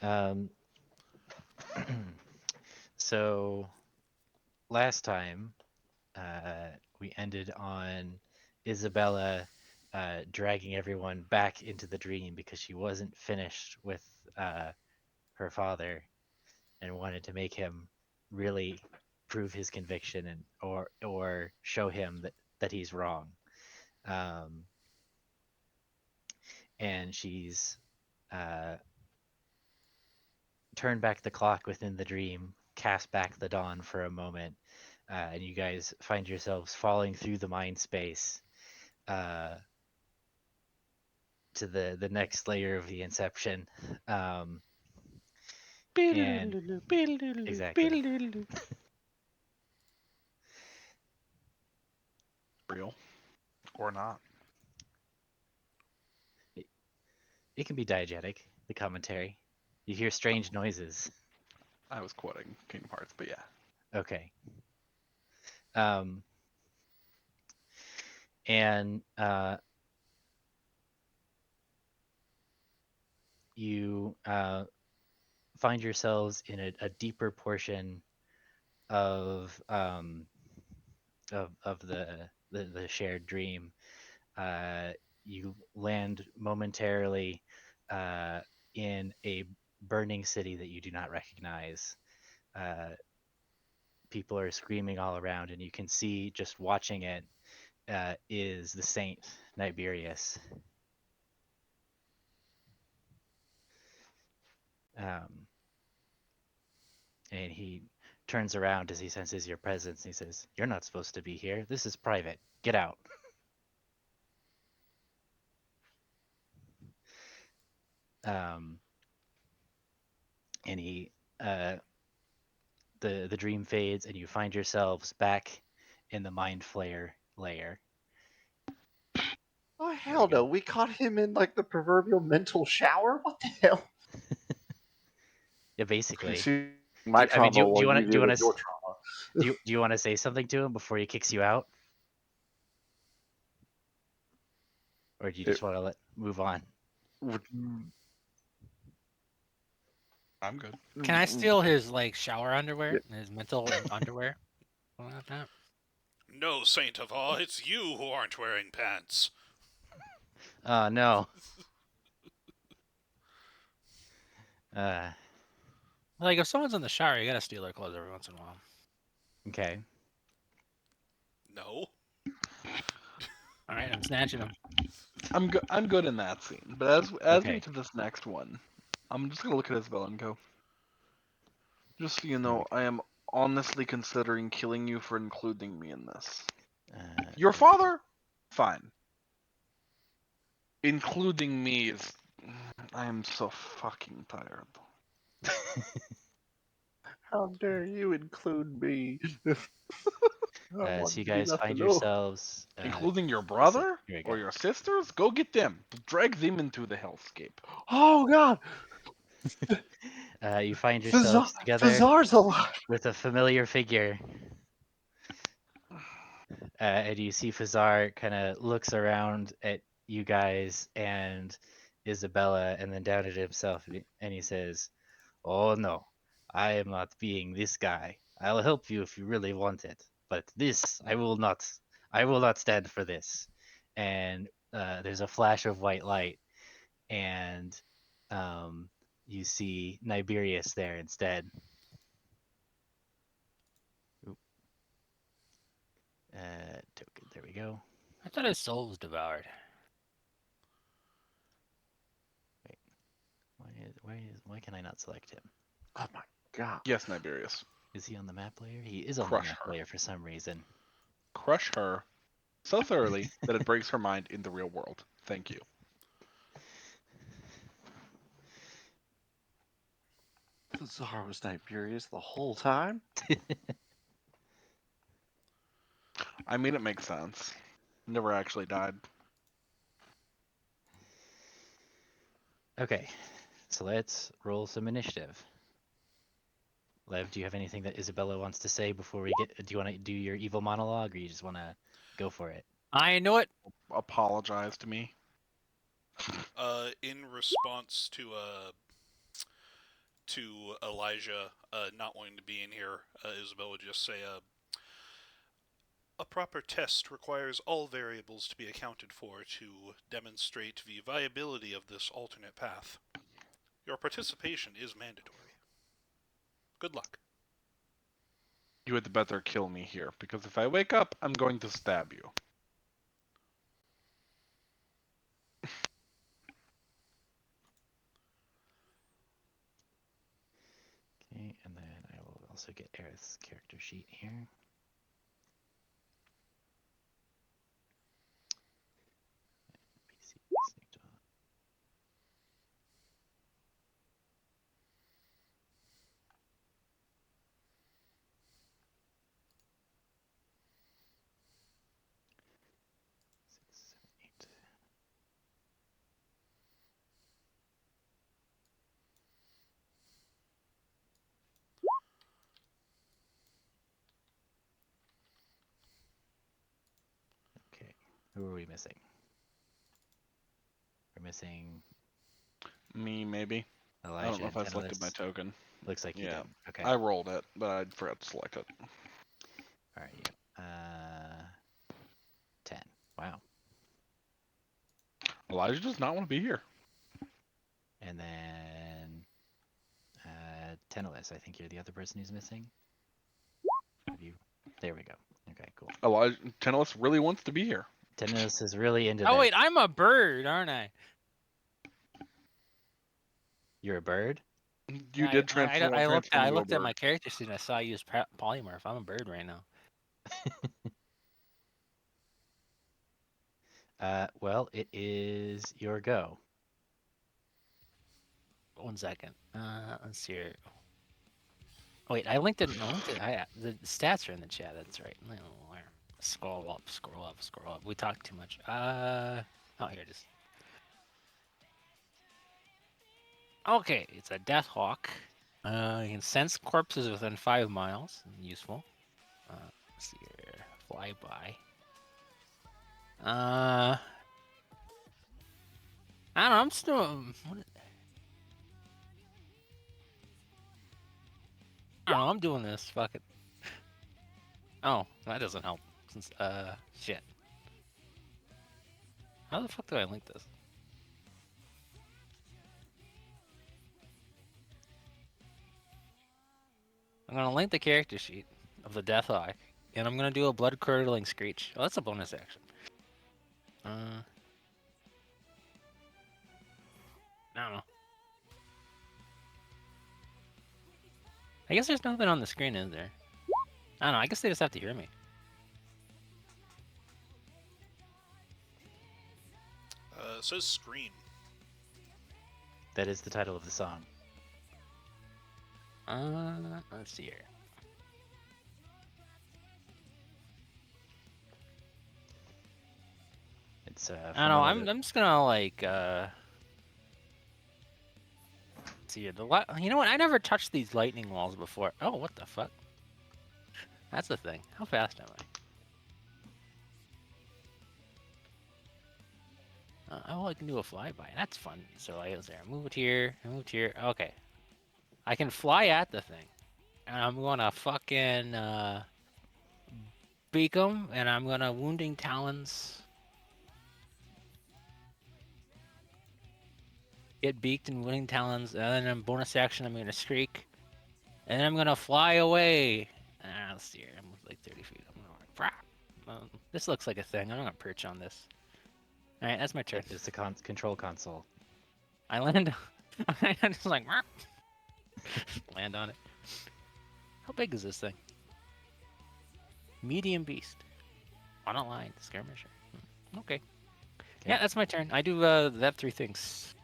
Um, so last time, we ended on Isabella dragging everyone back into the dream because she wasn't finished with uh, her father and wanted to make him really prove his conviction and or show him that he's wrong. Um, and she's uh, turned back the clock within the dream, cast back the dawn for a moment, and you guys find yourselves falling through the mind space uh, to the next layer of the inception. Um, and exactly, Real or not? it, it can be diegetic. The commentary, you hear strange noises. I was quoting Kingdom Hearts, but yeah. Okay. Um, and you find yourselves in a deeper portion of of the shared dream. Uh, you land momentarily uh, in a burning city that you do not recognize. Uh, People are screaming all around, and you can see just watching it is the Saint Niberius. Um, and he turns around as he senses your presence. And he says, "You're not supposed to be here. This is private. Get out." Um, and he uh, the dream fades, and you find yourselves back in the mind flayer layer. Oh There we hell no! go. We caught him in like the proverbial mental shower. What the hell? Yeah, basically. See, my I mean, trauma do while you want you to do you deal want with to your trauma. do you want to say something to him before he kicks you out, or do you It, just want to let move on? I'm good. Can I steal his like shower yeah, underwear, his mental underwear? Something like that. No, Saint of All, it's you who aren't wearing pants. Oh no. Uh, Like if someone's in the shower, you gotta steal their clothes every once in a while. okay. No? All right, I'm snatching them. I'm good in that scene. But as we Okay. get to this next one, I'm just gonna look at Isabella and go, just so you There we know, I am honestly considering killing you for including me in this. go. Your There we father, fine. Including me is, I am so fucking tired. go. how dare you include me? I So you wanted you guys not to find know. yourselves. Including your So brother here we or go. your sisters, go get them. Drag them into the hellscape. Oh God, You find Fazar, yourselves together Fazar's alive. with a familiar figure, and you see Fazar kind of looks around at you guys and Isabella, and then down at himself, and he says, "Oh no, I am not being this guy. I'll help you if you really want it, but this I will not. I will not stand for this." And there's a flash of white light, and um, you see Niberius there instead. Oop, token. There we go. I thought his soul was devoured. Wait, why can I not select him? Oh my God. Yes, Niberius. Is he on the map layer? He is on the Crush map her. layer for some reason. Crush her so thoroughly that it breaks her mind in the real world. Thank you. Fazar was Niberius the whole time. I mean, it makes sense. Never actually died. Okay, so let's roll some initiative. Lev, do you have anything that Isabella wants to say before we get? Do you want to do your evil monologue, or you just want to go for it? I know it. Apologize to me. In response to to Elijah not wanting to be in here, Isabella would just say, a proper test requires all variables to be accounted for to demonstrate the viability of this alternate path. Your participation is mandatory. Good luck. You had better kill me here, because if I wake up, I'm going to stab you. Okay, and then I will also get Aerith's character sheet here. PC sneaked on. Six, seven, eight. Okay, who are we missing? We're missing Me, maybe. Elijah I don't know if I and selected my Tennis. token. Looks like you Yeah. did. Okay. I rolled it, but I forgot to select it. All right. Yep. 10. Wow. Elijah does not want to be here. And then Tennis. I think you're the other person who's missing. Have you? There we go. Okay. Cool. Elijah Tenelis really wants to be here. Tennis is really into Oh this. wait, I'm a bird, aren't I? You're a bird. You Yeah, did transform. I transform into a looked at bird. my character sheet and I saw you use polymorph. I'm a bird right now. Well, it is your go. 1 second. Let's see here. Oh, wait, I linked it. No, the stats are in the chat. That's right. No, where? Scroll up, scroll up, scroll up. We talked too much. Oh, here it is. Okay, it's a Death Hawk. You can sense corpses within 5 miles. Useful. Let's see here. Flyby. I don't know. I'm still. I don't know. I'm doing this. Fuck it. Oh, that doesn't help. Since shit. How the fuck do I link this? I'm gonna link the character sheet of the Death Hawk, and I'm gonna do a blood curdling screech. Oh, that's a bonus action. I don't know. I guess there's nothing on the screen, is there? I don't know. I guess they just have to hear me. It says scream. That is the title of the song. Let's see here. It's I don't know. I'm just gonna like see here. You know what? I never touched these lightning walls before. Oh, what the fuck? That's the thing. How fast am I? Oh, I can do a flyby. That's fun. So I was there. Move it here. Move it here. Okay. I can fly at the thing. And I'm gonna fucking beak him. And I'm gonna wounding talons. Get beaked and wounding talons. And then in bonus action, I'm gonna streak. And then I'm gonna fly away. Let's see here. I'm like 30 feet. I'm gonna this looks like a thing. I'm gonna perch on this. All right, that's my turn. It's a control console. I land. I'm just like land on it. How big is this thing? Medium beast. On a line, skirmisher. Okay. Yeah, that's my turn. I do that 3 things.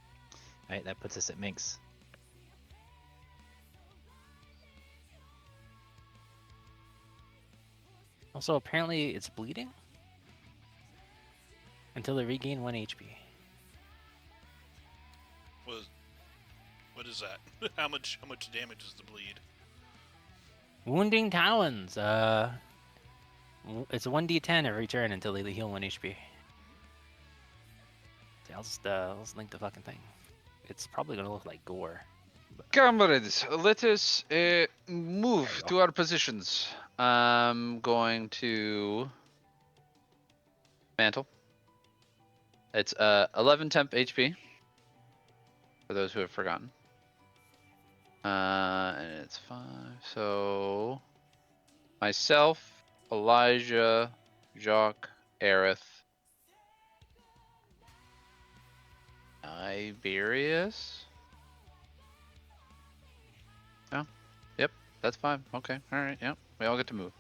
All right, that puts us at Minx. Also, apparently it's bleeding until they regain 1 HP. What is that? How much damage is the bleed? Wounding talons. It's a 1d10 every turn until they heal 1 HP. See, I'll just link the fucking thing. It's probably gonna look like gore. Comrades, let us move to our positions. I'm going to mantle. It's 11 temp HP for those who have forgotten. And it's 5. So myself, Elijah, Jacques, Aerith, Iberius. Oh, yep, that's fine. Okay, all right, yep, we all get to move.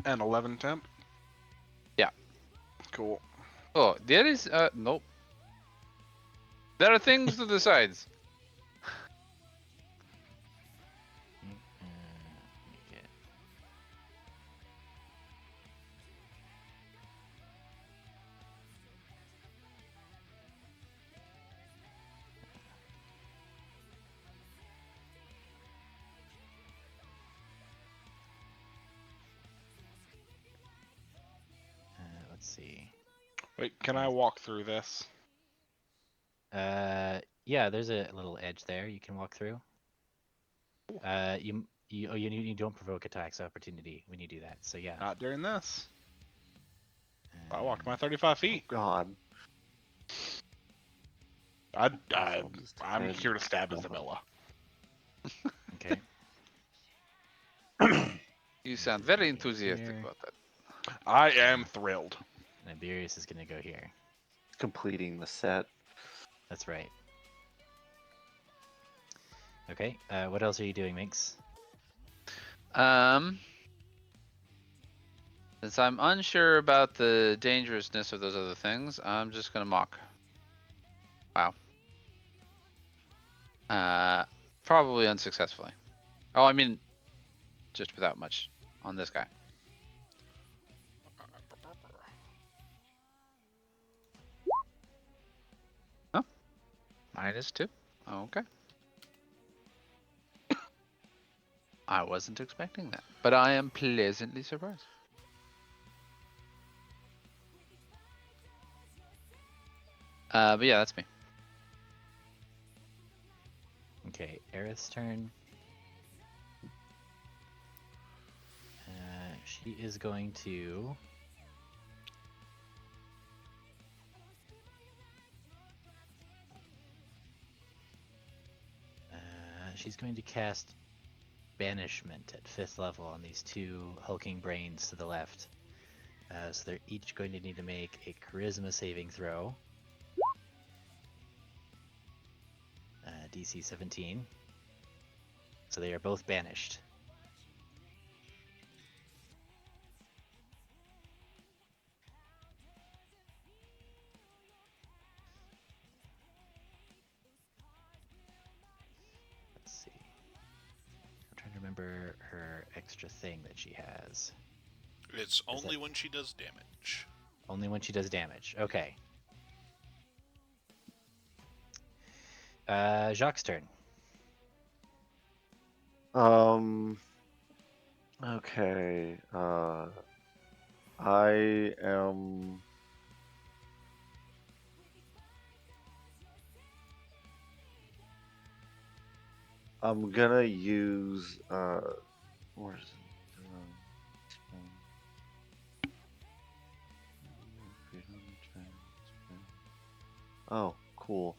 And 11 temp? Yeah. Cool. Oh, there is nope. There are things to the sides. Okay. Let's see. Wait, can I walk through this? Yeah, there's a little edge there you can walk through. You don't provoke attacks of opportunity when you do that. So yeah. Not during this. I walked my Um, 35 Oh feet. God. I'll just I'm head here to stab over. Isabella. Okay. You sound Just very go enthusiastic here. about that. I am thrilled. Iberius is gonna go here. Completing the set. That's right. Okay. What else are you doing, Minx? Since I'm unsure about the dangerousness of those other things, I'm just gonna mock. Wow. Probably unsuccessfully. Oh, I mean, just without much on this guy. Oh, -2. Okay. I wasn't expecting that, but I am pleasantly surprised. But yeah, that's me. Okay, Aerith's turn. She is going to. She's going to cast Banishment at 5th level on these two hulking brains to the left. So they're each going to need to make a Charisma saving throw. DC 17. So they are both banished. Let's see. I'm trying to remember her extra thing that she has. It's only that- when she does damage. Only when she does damage. Okay. Jacques' turn. Okay. I am. I'm gonna use. Where is it? Oh, cool.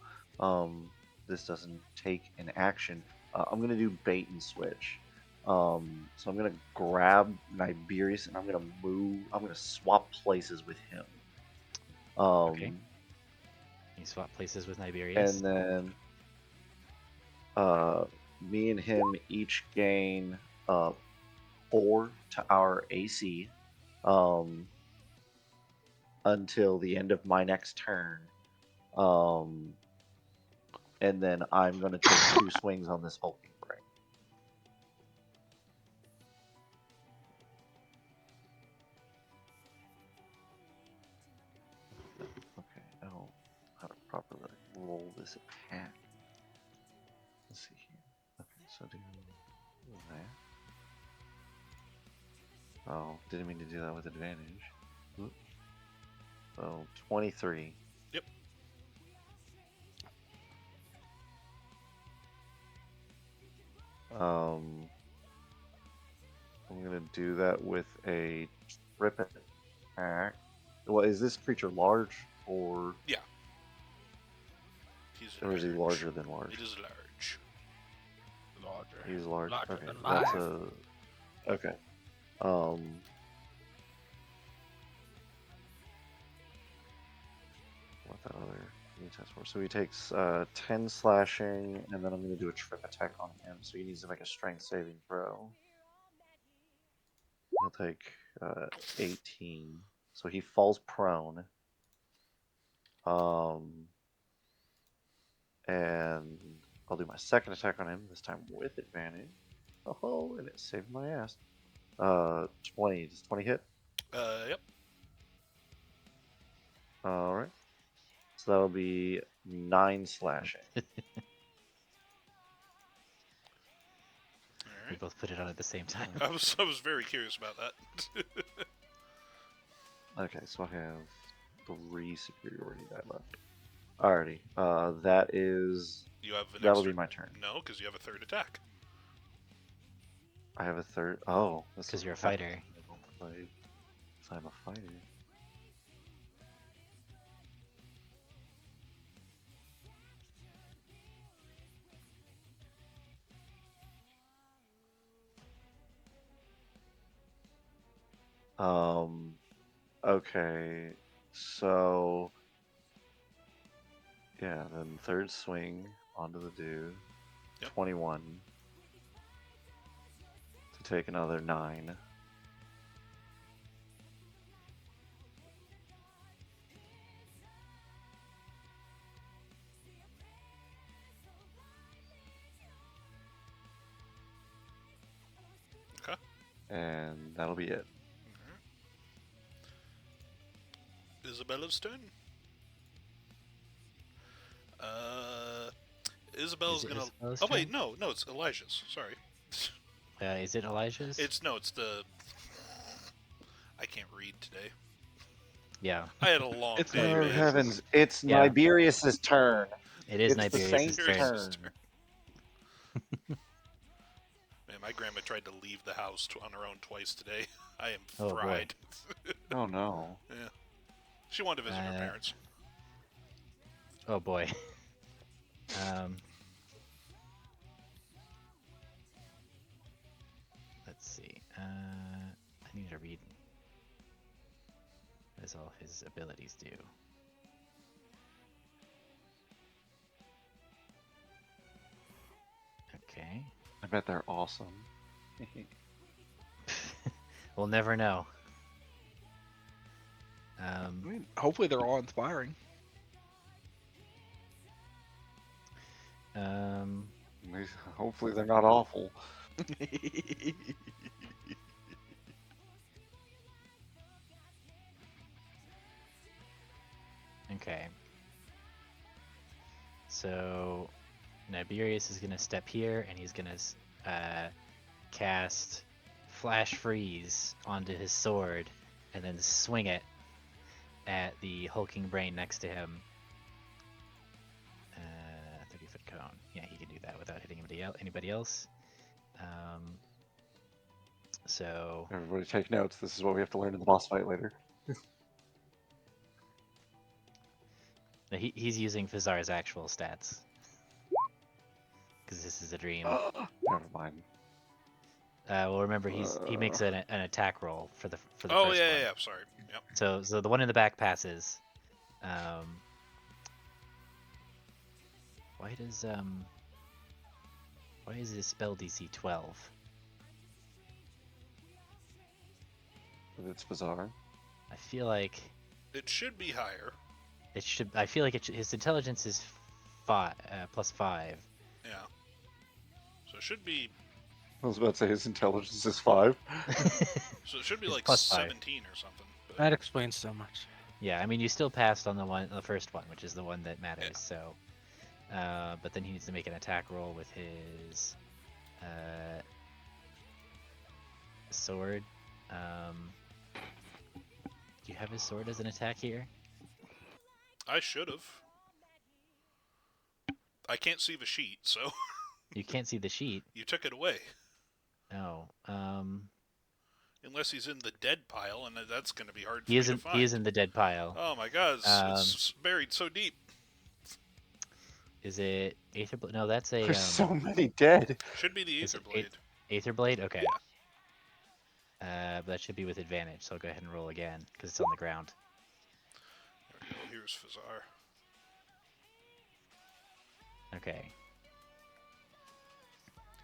This doesn't take an action. I'm gonna do bait and switch. So I'm gonna grab Niberius and I'm gonna move. I'm gonna swap places with him. Okay. You swap places with Niberius. And then me and him each gain 4 to our AC until the end of my next turn. And then I'm going to take 2 swings on this hulking brain. Okay, I don't know how to properly roll this attack. Let's see here. Okay, so do that. Oh, didn't mean to do that with advantage. Whoop. Oh, 23. Yep. I'm gonna do that with a trip attack. Well, is this creature large or He's is he large. larger than large? It is large. Larger. He's large. Larger Okay, than that's life. a okay. Um, what that other he test for? So he takes 10 slashing, and then I'm gonna do a trip attack on him. So he needs to make a strength saving throw. He'll take 18. So he falls prone. And I'll do my second attack on him, this time with advantage. Oh, and it saved my ass. 20. Does 20 hit? Yep. Alright. So that'll be 9 slashing. All We right. both put it on at the same time. I was very curious about that. Okay, so I have 3 superiority die left. Alrighty. That is. You have an That'll extra... be my turn. No, because you have a third attack. I have a third. Oh, that's Because you're a what fighter. happens when I don't play. 'Cause I'm a fighter. Okay, so yeah, then third swing onto the dude. Yep. 21 to take another 9. Okay. And that'll be it. Isabella's turn. Isabella's Is it gonna. Isabella's Oh wait, turn? no, it's Elijah's. Sorry. Is it Elijah's? It's the. I can't read today. Yeah, I had a long It's day, Oh Niberius. man. heavens! It's Yeah. Niberius's turn. it is It's the Niberius' Saint's turn. Niberius's turn. Man, my grandma tried to leave the house on her own twice today. I am Oh, boy. fried. Oh no! Yeah. She wanted to visit her Uh, parents. Oh boy. Let's see. I need to read. What does all his abilities do? Okay. I bet they're awesome. We'll never know. I mean, hopefully they're all inspiring. Hopefully they're not awful. Okay. So Niberius is gonna step here, and he's gonna cast Flash Freeze onto his sword, and then swing it at the hulking brain next to him. 30-foot cone. Yeah, he can do that without hitting anybody else. So Everybody take notes. This is what we have to learn in the boss fight later. he's using Fazar's actual stats because this is a dream. Never mind. Well, remember he makes an attack roll for the Oh first yeah, one. yeah. Sorry. Yep. So the one in the back passes. Why is his spell DC 12? It's bizarre. I feel like It should be higher. it should. I feel like his intelligence is plus 5. Yeah. So it should be. I was about to say his intelligence is 5. So it should be It's like plus 5. 17 or something. But That explains so much. Yeah, I mean you still passed on the first one, which is the one that matters. So, but then he needs to make an attack roll with his sword. Do you have his sword as an attack here? I should have. I can't see the sheet, so. You can't see the sheet. You took it away. No. Unless he's in the dead pile, and that's going to be hard for He me to isn't. find. He is in the dead pile. Oh my god, it's buried so deep. Is it Aether Blade? No, that's a. There's so many dead. Should be the Is Aether it Blade. Aether Blade? Okay. But that should be with advantage, so I'll go ahead and roll again because it's on the ground. There we go. Here's Fazar. Okay.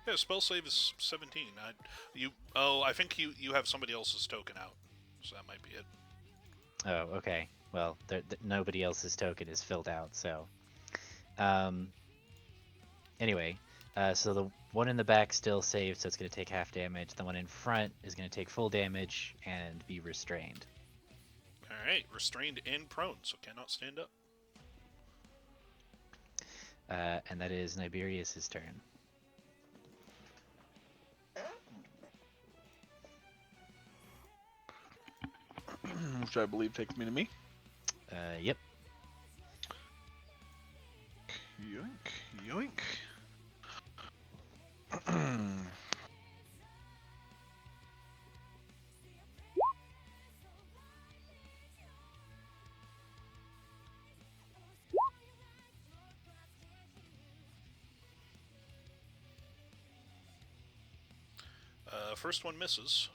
Yeah, spell save is 17. I think you have somebody else's token out, so that might be it. Oh, okay. Well, nobody else's token is filled out, so. Anyway, so the one in the back still saved, so it's going to take half damage. The one in front is going to take full damage and be restrained. All right, restrained and prone, so cannot stand up. And that is Niberius's turn. Which I believe takes me to me. Yep. Yoink, yoink. First one misses.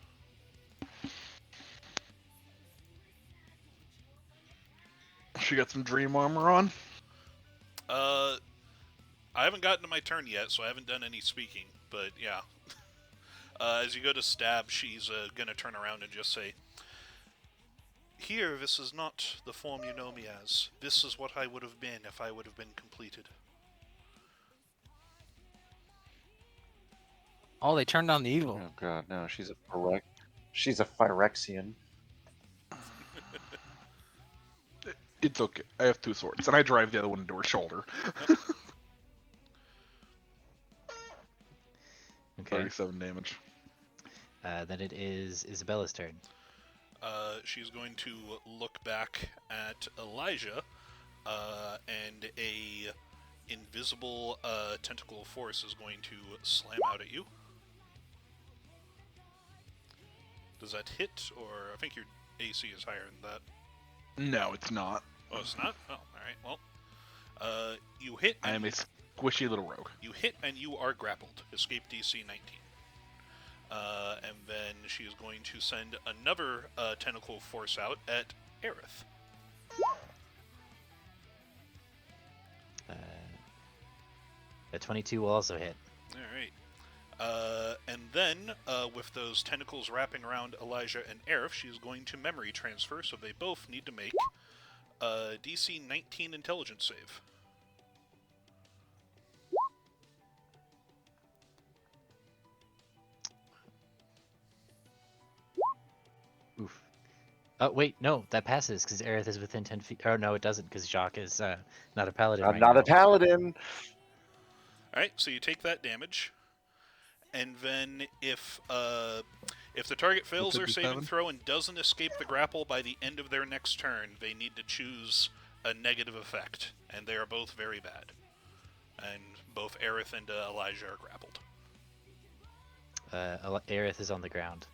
She got some dream armor on. I haven't gotten to my turn yet, so I haven't done any speaking. But yeah, as you go to stab, she's gonna turn around and just say, "Here, this is not the form you know me as. This is what I would have been if I would have been completed." Oh, they turned on the evil. Oh god, no, she's a Phyrexian. It's okay. I have 2 swords, and I drive the other one into her shoulder. Okay. 37 damage. Then it is Isabella's turn. She's going to look back at Elijah, and a invisible tentacle force is going to slam out at you. Does that hit, or I think your AC is higher than that? No, it's not. Oh, it's not? Oh, alright, well. You hit. I am a squishy little rogue. You hit and you are grappled. Escape DC 19. And then she is going to send another tentacle force out at Aerith. A 22 will also hit. Alright. And then, with those tentacles wrapping around Elijah and Aerith, she is going to memory transfer, so they both need to make a DC 19 intelligence save. Oof. Oh, wait, no, that passes because Aerith is within 10 feet. Oh, no, it doesn't because Jacques is not a paladin. I'm right not now. a paladin. Alright, so you take that damage, and then if the target fails their saving 57? throw and doesn't escape the grapple by the end of their next turn, they need to choose a negative effect, and they are both very bad. And both Aerith and Elijah are grappled. Aerith is on the ground.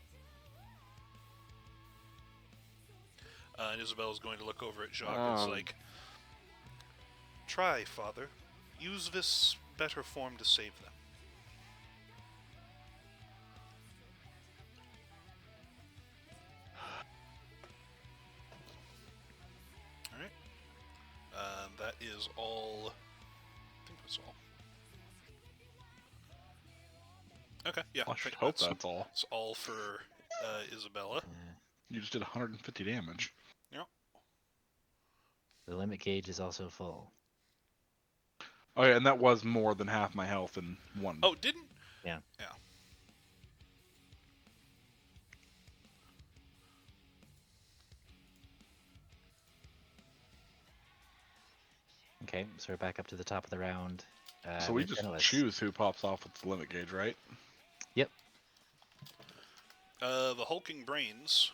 And Isabella's going to look over at Jacques and it's like, "Try, Father. Use this better form to save them." Alright. That is all. I think that's all. Okay, yeah. I I should think hope that's all. It's all for Isabella. You just did 150 damage. The limit gauge is also full. Oh yeah, and that was more than half my health in one. Oh, didn't? Yeah. Yeah. Okay, so we're back up to the top of the round. so we with just Dennis. choose who pops off with the limit gauge, right? Yep. The hulking brains.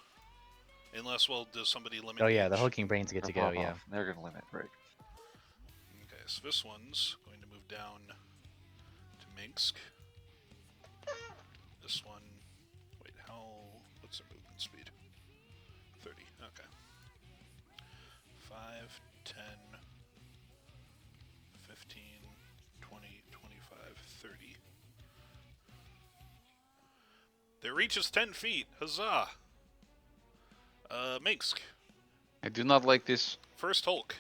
Unless, well, does somebody limit? Oh yeah, the gauge? hulking brains get to They'll go. pop Yeah. off. They're gonna limit break. Okay, so this one's going to move down to Minsk. This one. Wait, what's their movement speed? 30. Okay. 5, 10, 15, 20, 25, 30. Their reach is 10 feet. Huzzah! Minsk. I do not like this First Hulk.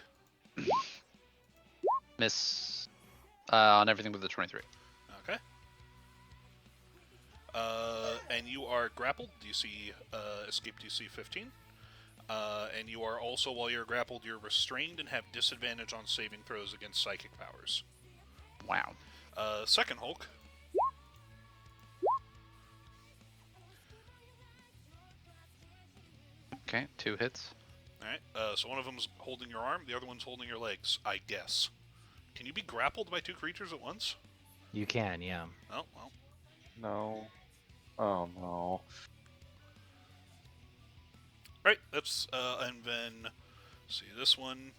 miss on everything but the 23. Okay. And you are grappled. DC escape DC 15. And you are also, while you're grappled, you're restrained and have disadvantage on saving throws against psychic powers. Wow. Second Hulk. Okay, 2 hits. Alright, so one of them's holding your arm, the other one's holding your legs, I guess. Can you be grappled by 2 creatures at once? You can, yeah. Oh, well. No. Oh no. Right, that's, and then, see, this one,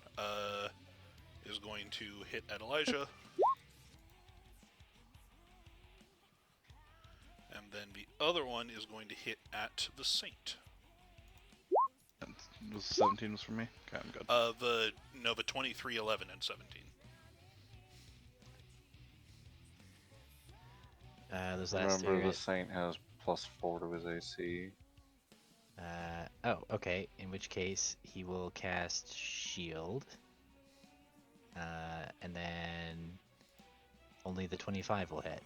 is going to hit at Elijah. And then the other one is going to hit at the Saint. Was 17 was for me? Okay, I'm good. The 23, 11, and 17. Those last two. Remember, Right? the Saint has +4 to his AC. Oh, okay. In which case, he will cast Shield. And then only the 25 will hit.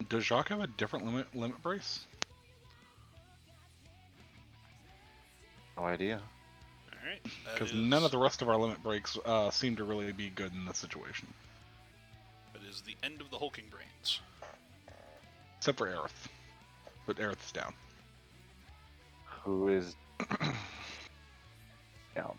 Does Jacques have a different limit brace? No idea. Alright. Because none of the rest of our limit breaks seem to really be good in this situation. That is the end of the hulking brains. Except for Aerith. But Aerith's down. Who is down?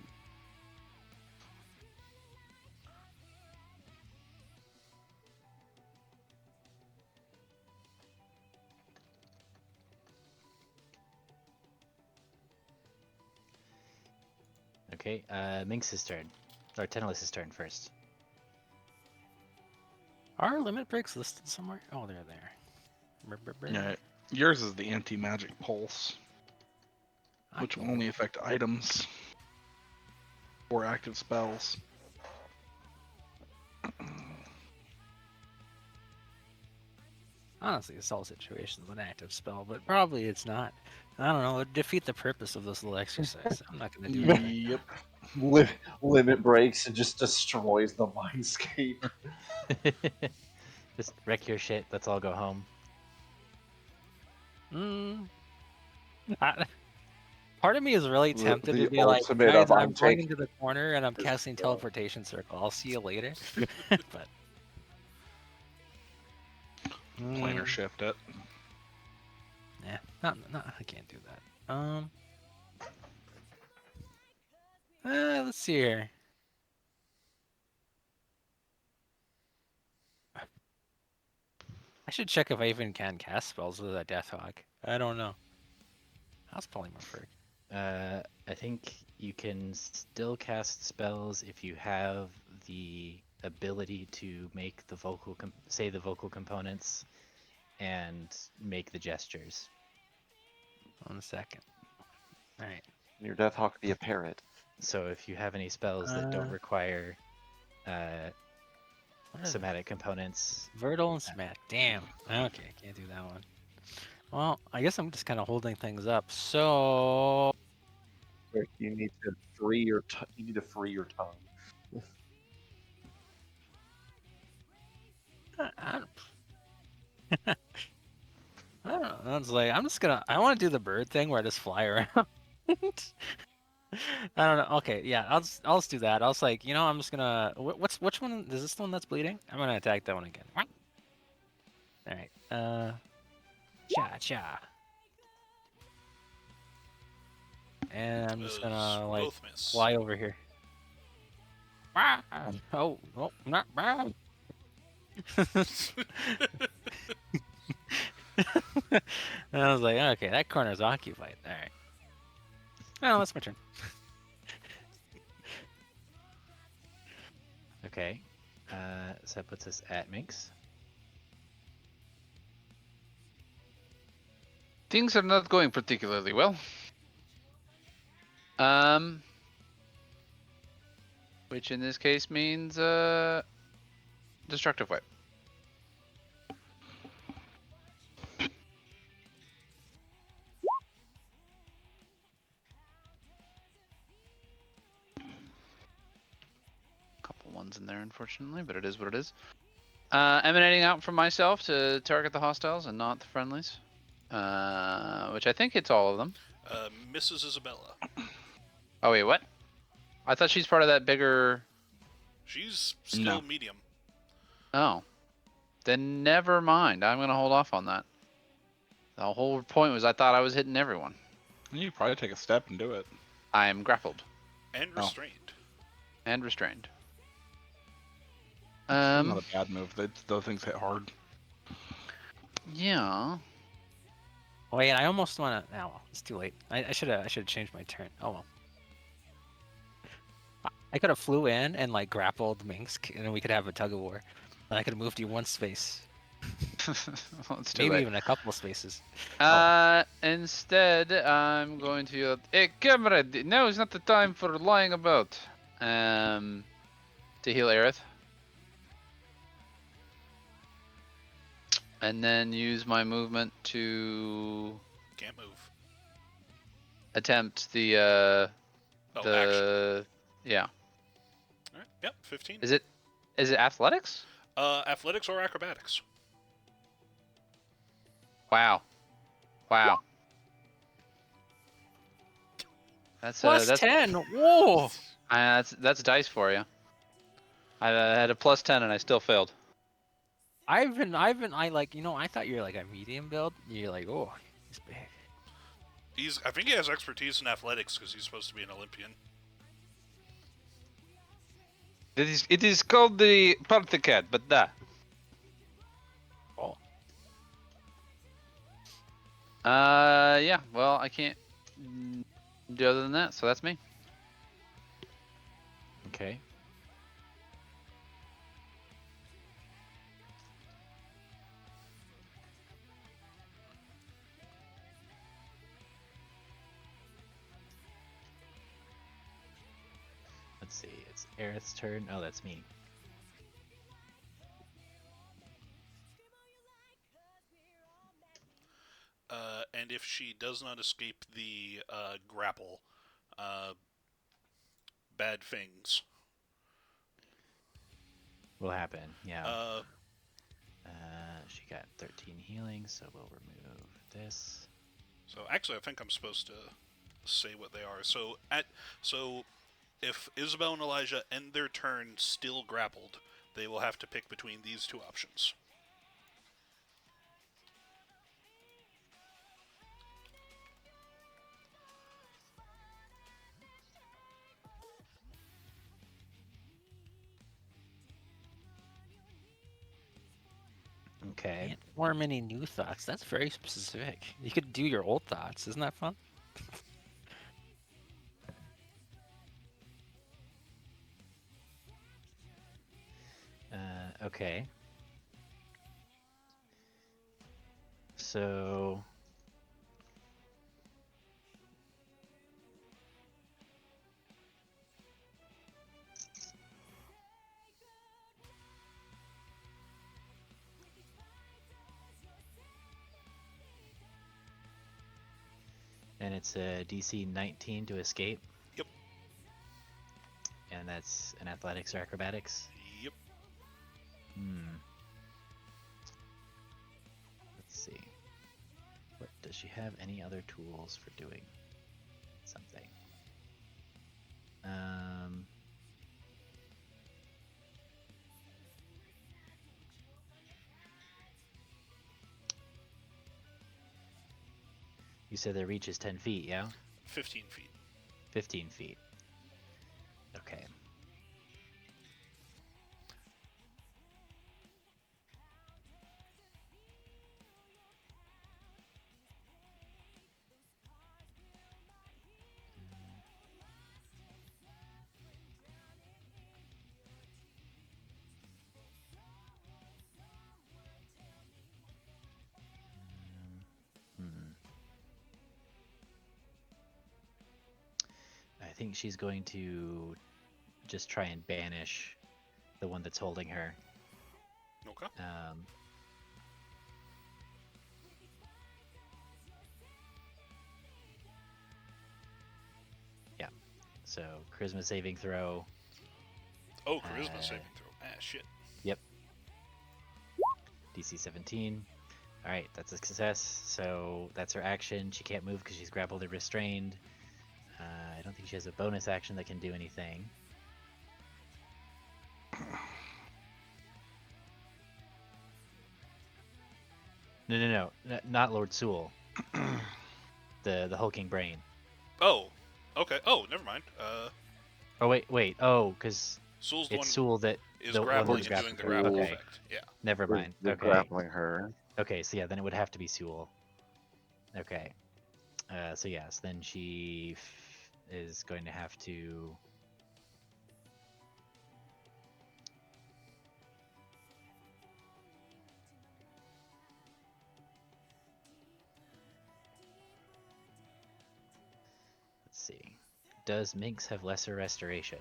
Okay, Minx's turn. Or Tenelis' turn first. Are limit breaks listed somewhere? Oh, they're there. Brr, brr, brr. Yeah, yours is the anti-magic pulse, which will only affect items or active spells. Honestly, Assault Situation is an active spell, but probably it's not. I don't know. It would defeat the purpose of this little exercise. I'm not going to do anything. Yep. Limit breaks and just destroys the mindscape. Just wreck your shit. Let's all go home. Part of me is really tempted the to be like, ultimate guys, of I'm I'm going taking into the corner and I'm this casting spell. teleportation circle. I'll see you later. But Planar shift it. yeah, I can't do that. Let's see here. I should check if I even can cast spells with a Death Hawk. I don't know. How's polymorphic? I think you can still cast spells if you have the ability to make the say the vocal components and make the gestures. 1 second. All right. Your Death Hawk be a parrot. So if you have any spells that don't require What are somatic components, Verdal and Smack. Damn. Okay, can't do that one. Well, I guess I'm just kind of holding things up. So You need to free your you need to free your tongue. I don't know. I was like, I want to do the bird thing where I just fly around. I don't know. Okay, yeah, I'll just do that. I was like, I'm just gonna. Which one is this the one that's bleeding? I'm gonna attack that one again. All right. Cha. And I'm just gonna like both miss. fly over here. Oh, no, not bad. And I was like, okay, that corner's occupied. All right. Oh, that's my turn. Okay. So that puts us at Minx. Things are not going particularly well. Which in this case means destructive wipe. Couple ones in there, unfortunately, but it is what it is. Emanating out from myself to target the hostiles and not the friendlies. Which I think hits all of them. Mrs. Isabella. Oh wait, what? I thought she's part of that bigger. She's still No. medium. Oh, then never mind. I'm gonna hold off on that. The whole point was I thought I was hitting everyone. You could probably take a step and do it. I am grappled And Oh. restrained. and restrained. It's not a bad move. Those things hit hard. Yeah. Wait, I almost want to. Oh well, it's too late. I should have changed my turn. Oh well. I could have flew in and like grappled Minx, and then we could have a tug of war. And I could have moved you one space, Well, it's too maybe late. even a couple of spaces. Instead, I'm going to yell, "Hey, comrade! Now is not the time for lying about." To heal Aerith. And then use my movement to Can't move. attempt the Action. yeah. Alright, yep, 15. Is it athletics? Athletics or acrobatics? Wow. That's Plus that's 10. Whoa! that's dice for you. I had a plus 10 and I still failed. I like, I thought you were like a medium build. You're like, oh, he's big. I think he has expertise in athletics because he's supposed to be an Olympian. It is called the Parthicad, but that. Oh. Yeah. Well, I can't do other than that, so that's me. Okay. Let's see. It's Aerith's turn. Oh, that's me. And if she does not escape the grapple, bad things Will happen. Yeah. Uh, She got 13 healing, so we'll remove this. so actually, I think I'm supposed to say what they are. So if Isabel and Elijah end their turn still grappled, they will have to pick between these two options. Okay. Can't form any new thoughts. That's very specific. You could do your old thoughts. Isn't that fun? Okay. So and it's a DC 19 to escape. Yep. And that's an athletics or acrobatics. Yep. Let's see. What does she have? Any other tools for doing something? You said their reach is 10 feet, yeah? 15 feet. 15 feet. Okay. think she's going to just try and banish the one that's holding her. Okay. Yeah. So charisma saving throw. Oh, charisma Uh, saving throw. Ah, shit. Yep. DC 17. All right, that's a success. So that's her action. She can't move because she's grappled or restrained. I don't think she has a bonus action that can do anything. No, not Lord Sewell. The hulking brain. Oh, okay. Oh, never mind. Oh wait. Oh, because Sewell's the one it's Sewell that is the one grappling that's and doing grappling the her. grapple Okay, effect. Yeah. never mind. We're Okay, grappling her. okay. So yeah, then it would have to be Sewell. Okay. So yes, then she is going to have to. Let's see. Does Minx have lesser restoration?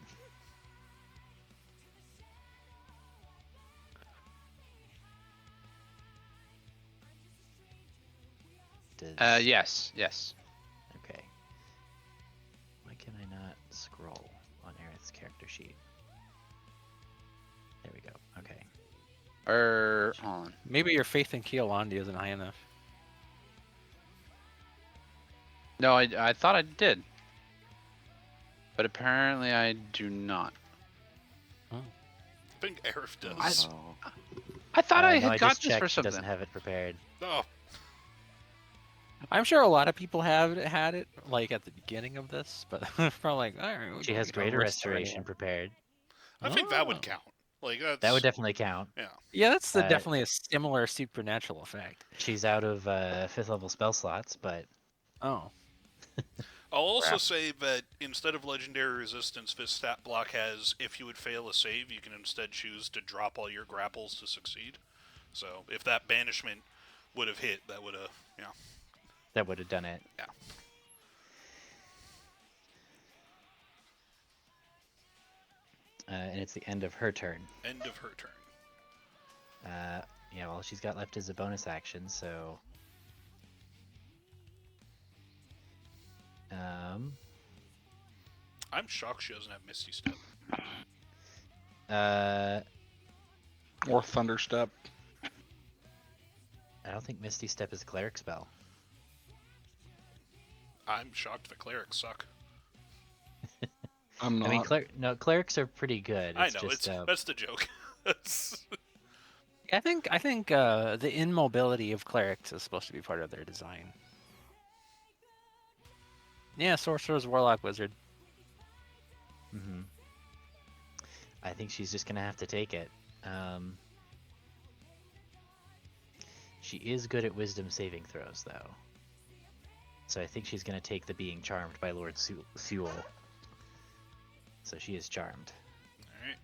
Does Yes. Okay. Why can I not scroll on Aerith's character sheet? There we go. Okay. Hold on. Maybe your faith in Keolandi isn't high enough. No, I thought I did. But apparently I do not. I think Aerith Oh, does. no. I thought I No, had I got just this checked. for She something. doesn't have it prepared. Oh, I'm sure a lot of people have had it, like at the beginning of this, but probably like, all right, we She don't has need to greater risk already. restoration prepared. I think that would Oh. count. Like that's That would definitely count. yeah. Yeah, that's Uh, definitely a similar supernatural effect. She's out of 5th level spell slots, but Oh. I'll also Crap. say that instead of legendary resistance, this stat block has if you would fail a save, you can instead choose to drop all your grapples to succeed. So if that banishment would have hit, that would have that would have done it. Yeah. And it's the end of her turn. End of her turn. Yeah, all she's got left is a bonus action, so. I'm shocked she doesn't have Misty Step. Or Thunderstep. I don't think Misty Step is a cleric spell. I'm shocked the clerics suck. I'm not. I mean, clerics are pretty good. I It's know, just, that's the joke. I think the immobility of clerics is supposed to be part of their design. Yeah, sorcerers, warlock, wizard. I think she's just gonna have to take it. She is good at wisdom saving throws, though. So I think she's gonna take the being charmed by Lord Sewell. So she is charmed. Alright.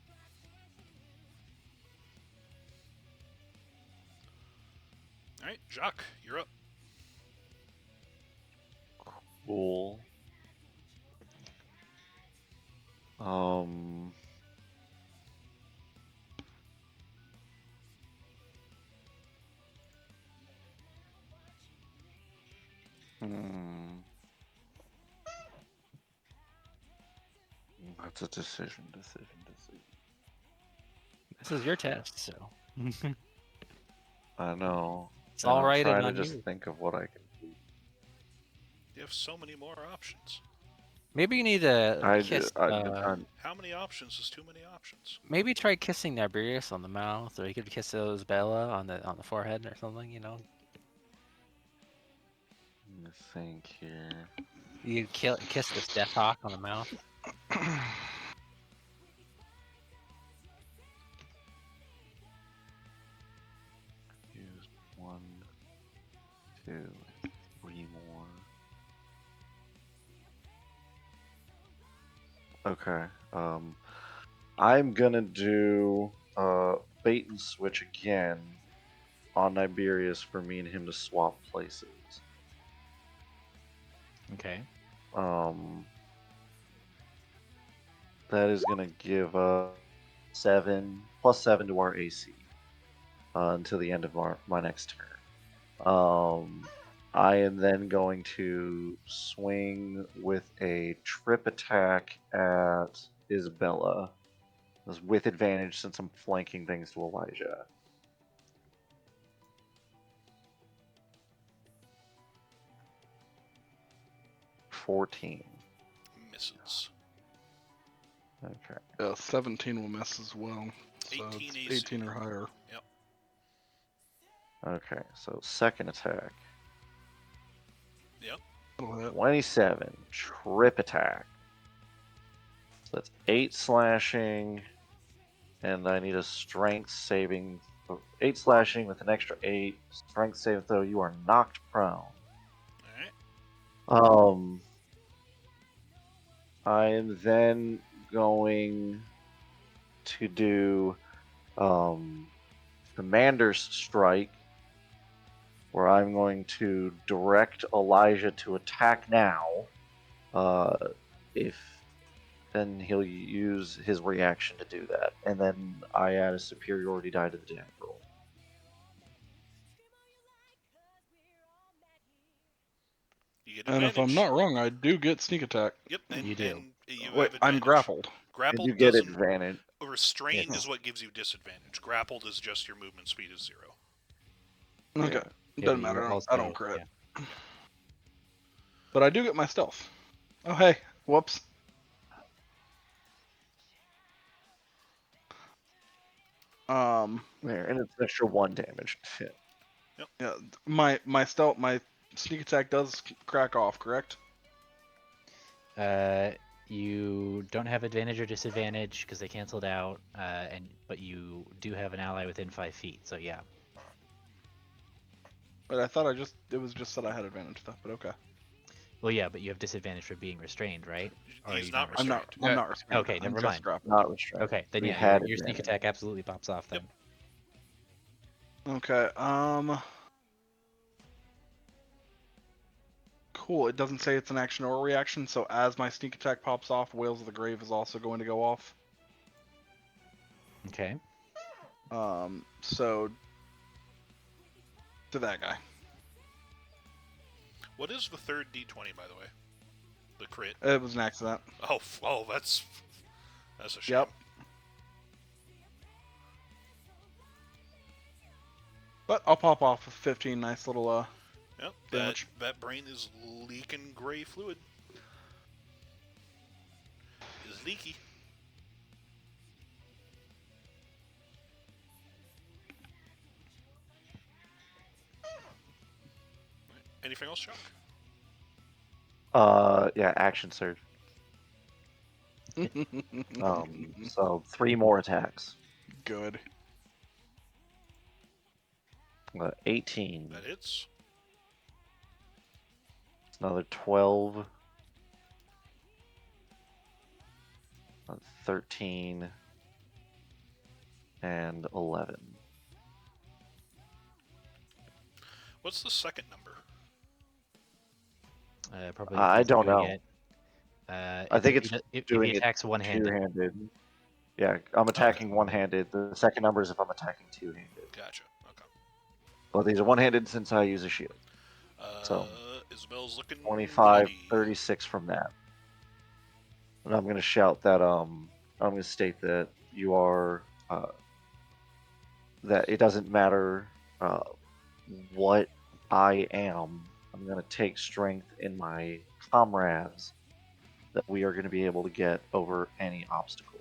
Alright, Jacques, you're up. Cool. Hmm. That's a decision. This is your test, so I know. it's And all I'm right and trying to on just you. think of what I can do. You have so many more options. Maybe you need to I kiss. How many options is too many options? Maybe try kissing Niberius on the mouth, or you could kiss Isabella on the forehead or something. You know, Let me think here. you could kiss this Death Hawk on the mouth. Use 1, 2, 3 more. Okay. I'm gonna do bait and switch again on Niberius for me and him to swap places. Okay. That is going to give us 7 plus 7 to our AC until the end of my next turn. I am then going to swing with a trip attack at Isabella. This with advantage since I'm flanking things to Elijah. $14. Misses. Okay. 17 will miss as well. So 18 it's AC. 18 or higher. Yep. Okay, so second attack. Yep. That'll hit. 27. Trip attack. So that's 8 slashing. And I need a strength saving. 8 slashing with an extra 8. Strength save, though, you are knocked prone. Alright. I am then going to do Commander's Strike, where I'm going to direct Elijah to attack now. If then he'll use his reaction to do that, and then I add a superiority die to the damage roll. You get And advantage. if I'm not wrong, I do get sneak attack. Yep, and You do. And you Wait, have advantage. I'm grappled. And Grappled you get doesn't. advantage. Restrained Yes. is what gives you disadvantage. Grappled is just your movement speed is 0. Okay. Yeah. It Yeah, doesn't but matter. you're I don't crit. yeah. But I do get my stealth. Oh, hey. Whoops. There, and it's an extra 1 damage. Shit. Yeah, my stealth, my sneak attack does crack off, correct? You don't have advantage or disadvantage because they canceled out, but you do have an ally within 5 feet. So yeah. But I thought it was just that I had advantage stuff, but okay. Well, yeah, but you have disadvantage for being restrained, right? Or are He's you not I'm not. restrained. I'm not restrained. Okay, I'm never just mind. grappled. Not restrained. Okay, then We yeah, had your sneak advantage. attack absolutely pops off then. Okay. Cool. It doesn't say it's an action or a reaction, so as my sneak attack pops off, Whales of the Grave is also going to go off. Okay. So to that guy. What is the third D20, by the way? The crit. It was an accident. Oh, that's a shame. Yep. But I'll pop off a 15 nice little Yep. damage. That brain is leaking gray fluid. Is leaky. Anything else, Chuck? Yeah, action surge. So 3 more attacks. Good. 18. That hits. Another 12. 13. And 11. What's the second number? Probably. I don't know. I think it's if doing he it attacks one-handed. two-handed. Yeah, I'm attacking one-handed. The second number is if I'm attacking two-handed. Gotcha. Okay. Well, these are one-handed since I use a shield. So, Isabella's looking 25, bloody. 36 from that. And I'm going to shout that, I'm going to state that you are, that it doesn't matter what I am. I'm going to take strength in my comrades that we are going to be able to get over any obstacle.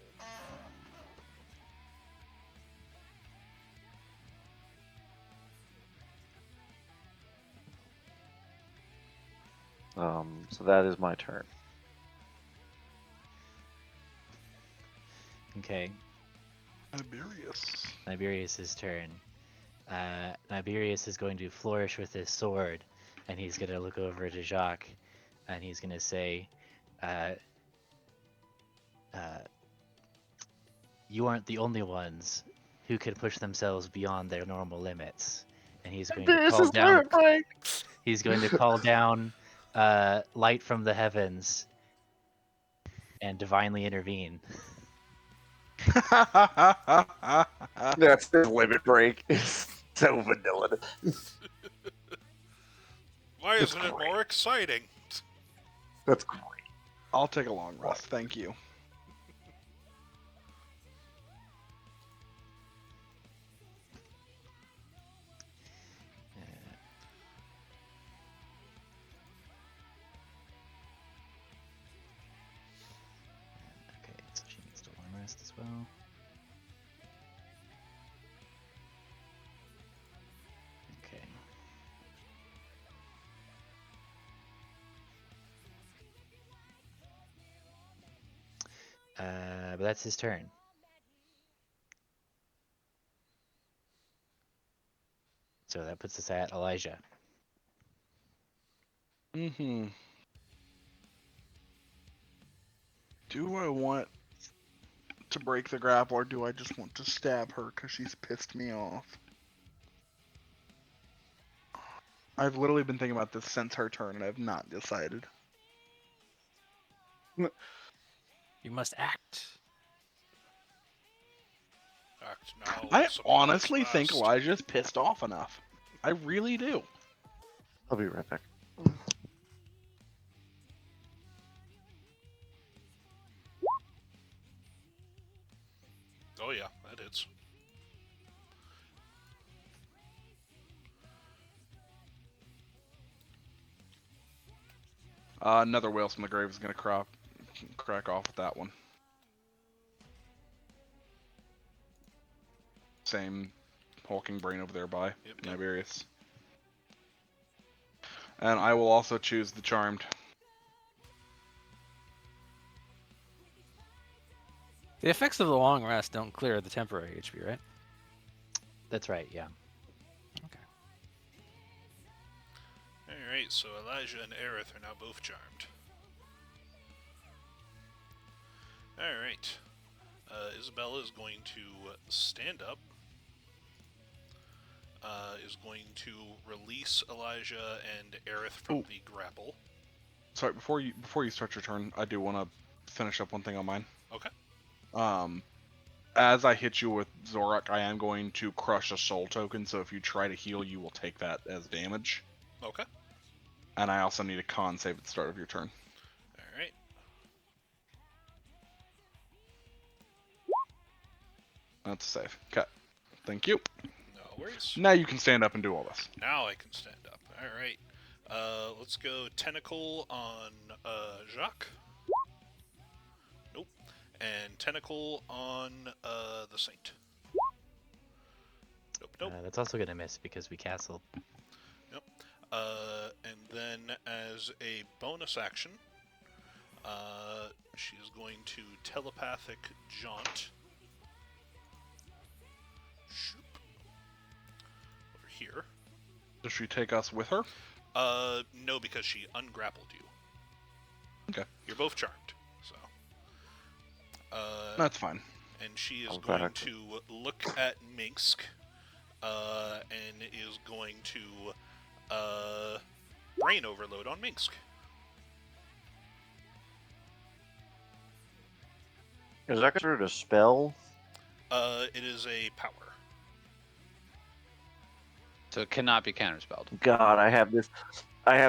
So that is my turn. Okay. Iberius. Niberius' turn. Niberius is going to flourish with his sword, and he's going to look over to Jacques, and he's going to say, you aren't the only ones who could push themselves beyond their normal limits. And he's going to call down. He's going to call down light from the heavens. and divinely intervene. That's the limit break. It's so vanilla. Why That's isn't it great. more exciting? That's great. I'll take a long rest. Thank you. Okay, so she needs to long rest as well. Okay. But that's his turn. So that puts us at Elijah. Mm-hmm. Do I want to break the grapple, or do I just want to stab her because she's pissed me off? I've literally been thinking about this since her turn, and I've not decided. You must act. Act now. I suppose honestly think fast. Elijah's pissed off enough. I really do. I'll be right back. Oh yeah, that is. Another Whales from the Grave is going to crack off with that one. Same hulking brain over there by Yep. Niberius. And I will also choose the Charmed. The effects of the long rest don't clear the temporary HP, right? That's right, yeah. Okay. Alright, so Elijah and Aerith are now both charmed. Alright. Isabella is going to stand up. Is going to release Elijah and Aerith from the grapple. Sorry, before you start your turn, I do want to finish up one thing on mine. Okay. As I hit you with Zorak, I am going to crush a soul token, so if you try to heal, you will take that as damage. Okay. And I also need a con save at the start of your turn. Alright. That's a save. Okay. Thank you. No worries. Now you can stand up and do all this. Now I can stand up. Alright. Let's go Tentacle on Jacques. Nope. And Tentacle on the Saint. Nope. That's also going to miss because we castled. Yep. And then as a bonus action, she's going to telepathic jaunt. Shoop. Over here. Does she take us with her? No, because she ungrappled you. Okay. You're both charmed, so. That's fine. And she is I'll going back. to look at Minsk, and is going to brain overload on Minsk. Is that considered a spell? It is a power. So it cannot be counterspelled. God, I have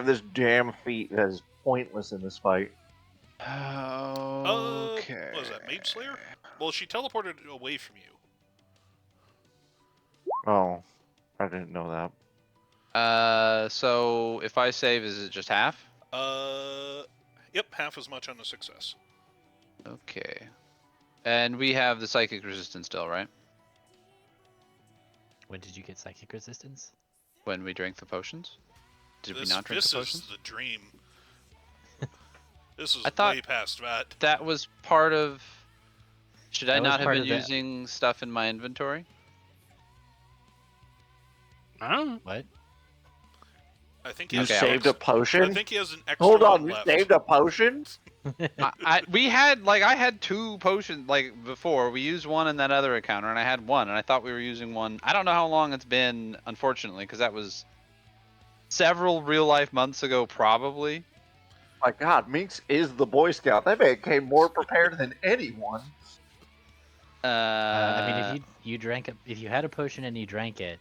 this damn feat that is pointless in this fight. Okay. What was that, Mage Slayer? Well, she teleported away from you. Oh, I didn't know that. So if I save, is it just half? Yep, half as much on a success. Okay. And we have the psychic resistance still, right? When did you get psychic resistance? When we drank the potions? Did we not drink This the is potions? the dream. This is I thought way past that. that was part of... Should I That was not have part been of that. using stuff in my inventory? Oh. What? I think he You has Okay, saved a I potion? think he has an extra Hold on, one you left. saved a potion? I had 2 potions, like, before. We used one in that other encounter, and I had one, and I thought we were using one. I don't know how long it's been, unfortunately, because that was several real-life months ago, probably. My God, Minx is the Boy Scout. That man came more prepared than anyone. I mean, if you drank if you had a potion and you drank it,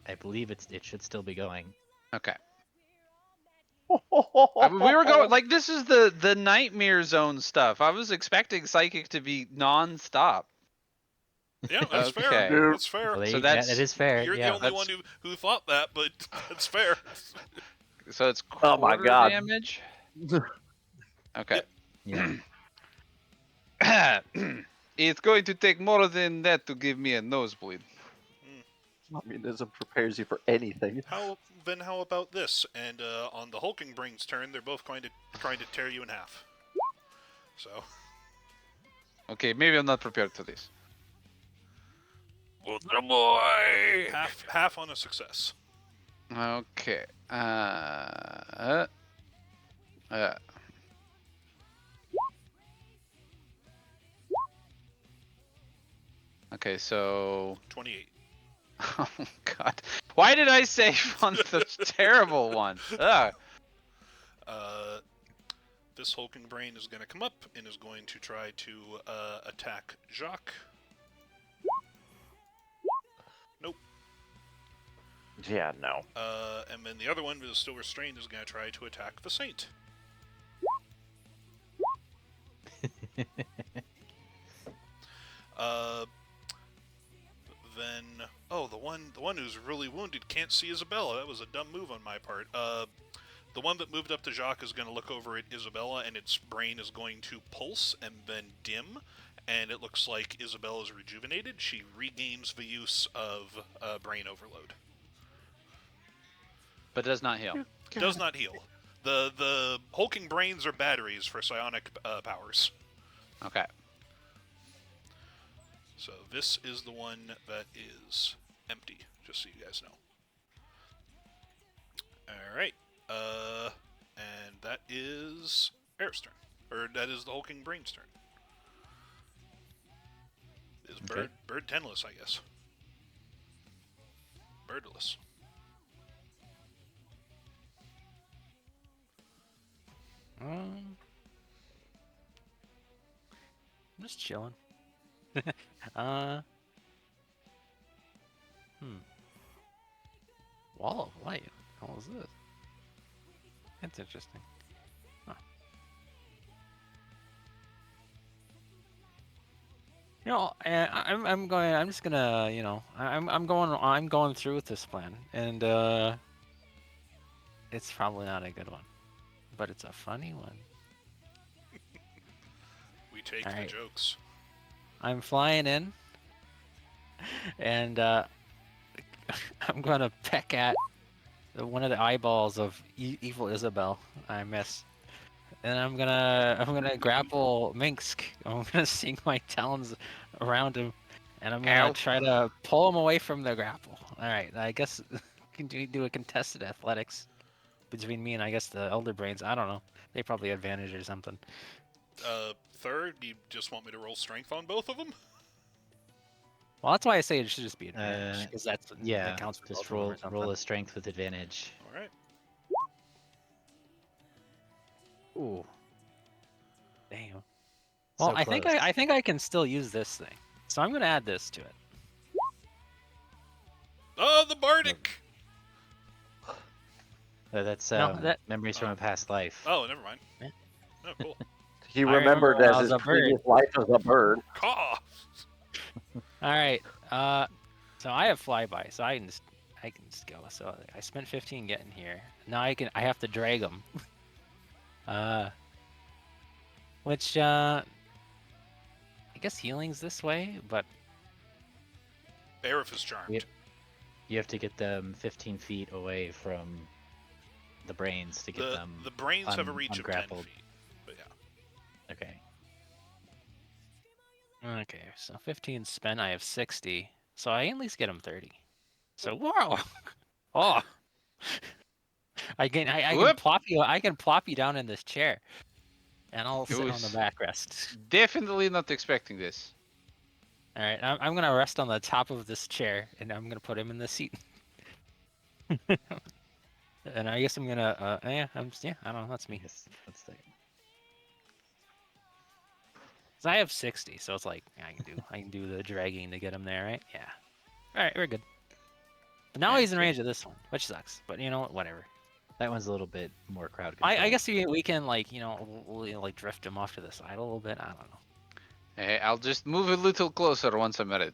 I believe it should still be going. Okay. We were going like this is the nightmare zone stuff. I was expecting psychic to be non-stop. Yeah, that's Okay. fair. Dude. That's fair. So Yeah, that's that is fair. You're the Yeah. only one who thought that, but that's fair. so it's Oh my quarter God. damage. Okay. Yeah. It's going to take more than that to give me a nosebleed. Communism prepares you for anything. How about this? And on the Hulking Brain's turn, they're both trying to tear you in half. So. Okay, maybe I'm not prepared for this. Half on a success. Okay. Okay, so 28. oh god. Why did I save on the terrible one? Ugh. This Hulking Brain is going to come up and is going to try to attack Jacques. Nope. Yeah, no. And then the other one, who is still restrained, is going to try to attack the Saint. Then, the one who's really wounded can't see Isabella. That was a dumb move on my part. The one that moved up to Jacques is going to look over at Isabella, and its brain is going to pulse and then dim. And it looks like Isabella is rejuvenated. She regains the use of brain overload. But does not heal. Does not heal. The hulking brains are batteries for psionic powers. Okay. So this is the one that is empty, just so you guys know. Alright. And that is Air's turn. Or that is the hulking brain's turn. Is Okay. Bird tenless, I guess. Birdless. I'm just chilling. Wall of light. What was this? That's interesting. Huh. You know, I'm just gonna, you know, I'm going through with this plan, and it's probably not a good one, but it's a funny one. We take All the right. jokes. I'm flying in, and I'm gonna peck at one of the eyeballs of evil Isabel. I miss, and I'm gonna grapple Minsk. I'm gonna sink my talons around him, and I'm gonna Ow. try to pull him away from the grapple. All right, I guess we can do a contested athletics between me and I guess the Elder Brains. I don't know. They probably advantage or something. Third, you just want me to roll strength on both of them? Well, that's why I say it should just be advantage because that Yeah. counts for Just both of them or roll something. a strength with advantage. Alright. Ooh. Damn. Well, So I think close. I think I can still use this thing, so I'm gonna add this to it. Oh, the Bardic! That's No, that- memories from a past life. Oh, never mind. Yeah. Oh, cool. He I remember remembered when I as was his a bird. previous life as a bird. Caw! All right. So I have flyby, so I can just go. So I spent 15 getting here. Now I have to drag them. Which I guess healing's this way, but Aerith is charmed. Yep. You have to get them 15 feet away from the brains to get them. The brains have a reach of 10 ungrappled. feet. But yeah. Okay. okay. So 15 spent. I have 60, so I at least get them 30. So whoa! Oh, I can Whoop. plop you. I can plop you down in this chair, and I'll It sit on the was- backrest. Definitely not expecting this. All right, I'm gonna rest on the top of this chair, and I'm gonna put him in the seat. And I guess I'm gonna. Yeah, I don't know. That's I me. guess that's the. 'Cause I have 60, so it's like I can do the dragging to get him there, right? Yeah. All right, we're good. But now Alright, he's in so range of this one, which sucks. But you know what? Whatever. that one's a little bit more crowd I control. guess we can like like drift him off to the side a little bit. I don't know. Hey, I'll just move a little closer once I'm ready.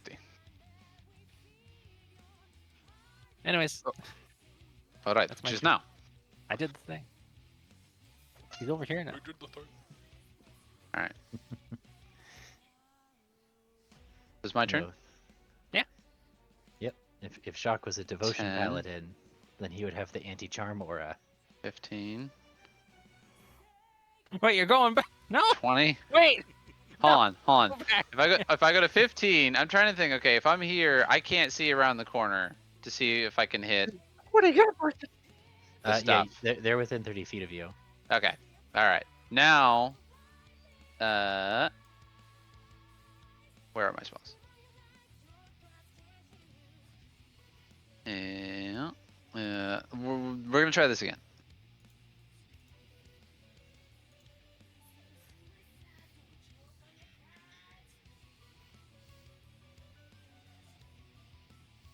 Anyways, All right, That's my just turn. now. I did the thing. He's over here now. I did the thing. All right. It's my turn. No. Yeah. Yep. If Shock was a devotion 10. paladin, then he would have the anti-charm aura. 15, Wait, you're going back? No, 20. wait. Hold on. Go back. If I go to 15, I'm trying to think. Okay, if I'm here, I can't see around the corner to see if I can hit What do you got for the Yeah, stuff. they're within 30 feet of you. Okay. All right. Now, where are my spells? Yeah. We're gonna try this again.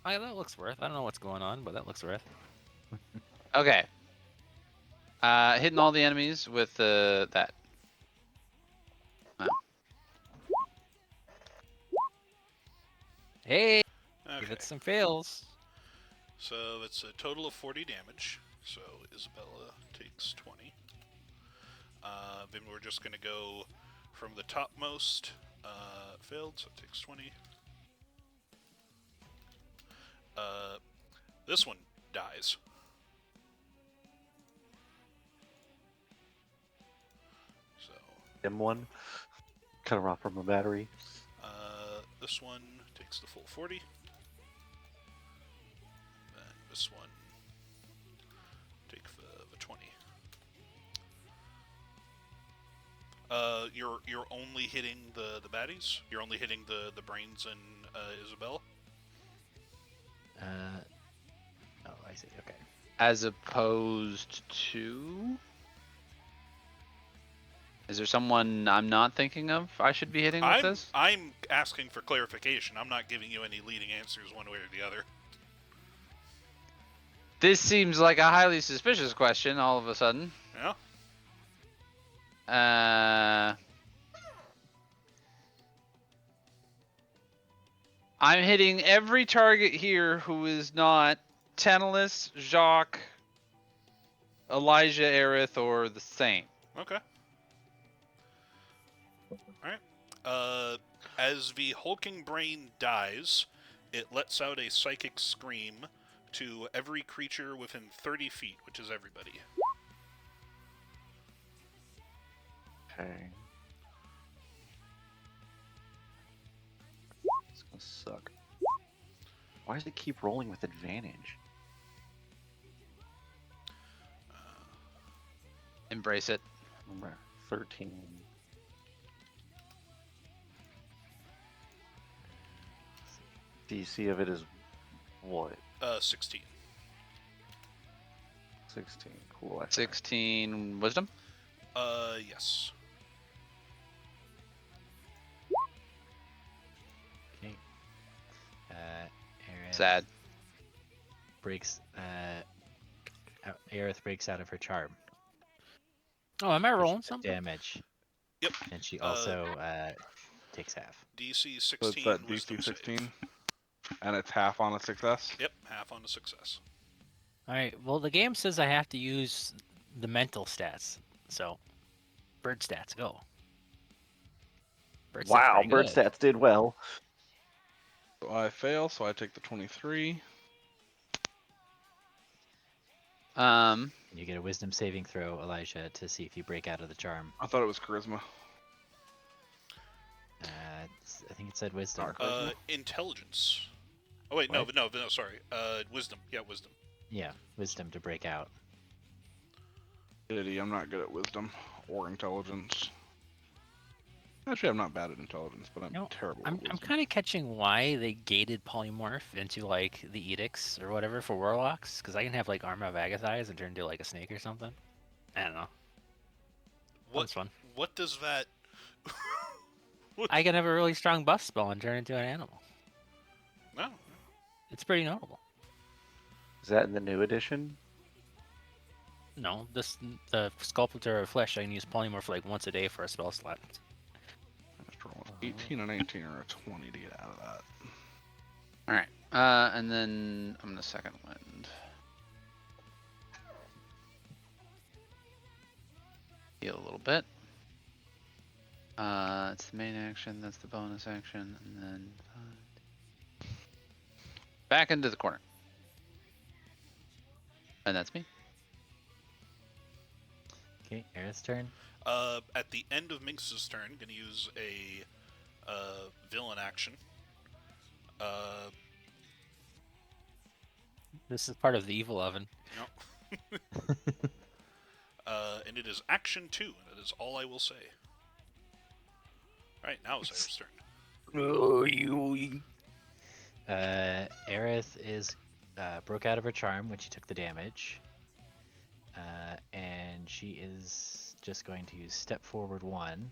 Oh, that looks worth. I don't know what's going on, but that looks worth. Okay. Hitting all the enemies with that. Hey, give Okay. it some fails. So it's a total of 40 damage. So Isabella takes 20. Then we're just going to go from the topmost. Failed, so it takes 20. This one dies. So M1? Cut her off from a battery. this one takes the full 40. Then this one take the 20. You're only hitting the baddies. You're only hitting the brains and Isabella. Oh, I see. Okay. As opposed to. Is there someone I'm not thinking of I should be hitting with this? I'm asking for clarification. I'm not giving you any leading answers one way or the other. This seems like a highly suspicious question all of a sudden. Yeah. I'm hitting every target here who is not Tantalus, Jacques, Elijah, Aerith, or the Saint. Okay. Alright. As the hulking brain dies, it lets out a psychic scream to every creature within 30 feet, which is everybody. Okay. It's gonna suck. Why does it keep rolling with advantage? Embrace it. Number 13. DC of it is what? 16. 16. Cool. I forgot. 16 wisdom. Yes. Okay. Aerith Sad. breaks. Aerith breaks out of her charm. Oh, am I Which rolling does something? damage, Yep. and she also takes half. DC So it's 16. that wisdom DC save. 16, and it's half on a success. Yep, half on a success. All right. Well, the game says I have to use the mental stats. So, bird stats go. Bird stats Wow, pretty bird good. stats did well. So I fail, so I take the 23. Um, And you get a wisdom saving throw, Elijah, to see if you break out of the charm. I thought it was charisma. I think it said wisdom. Charisma? Intelligence. Oh wait, What? no, sorry. Wisdom. Yeah, wisdom. Yeah, wisdom to break out. Diddy, I'm not good at wisdom or intelligence. Actually, I'm not bad at intelligence, but I'm You know, terrible I'm at wisdom. kind of catching why they gated polymorph into like the edicts or whatever for warlocks, because I can have like armor of Agathis and turn into like a snake or something. I don't know. What Sounds fun. what does that? I can have a really strong buff spell and turn into an animal. No. It's pretty notable. Is that in the new edition? No, the sculptor of flesh I can use polymorph like once a day for a spell slot. Just roll an 18 and 18 or a 20 to get out of that. All right. And then I'm gonna second wind. Heal a little bit. It's the main action. That's the bonus action, and then back into the corner. And that's me. Okay, Aerith's turn. At the end of Minx's turn, gonna use a villain action. This is part of the evil oven. No. And it is action 2. That is all I will say. Alright, now it's Aerith's turn. Oh, you. Aerith is broke out of her charm when she took the damage. And she is just going to step forward 1.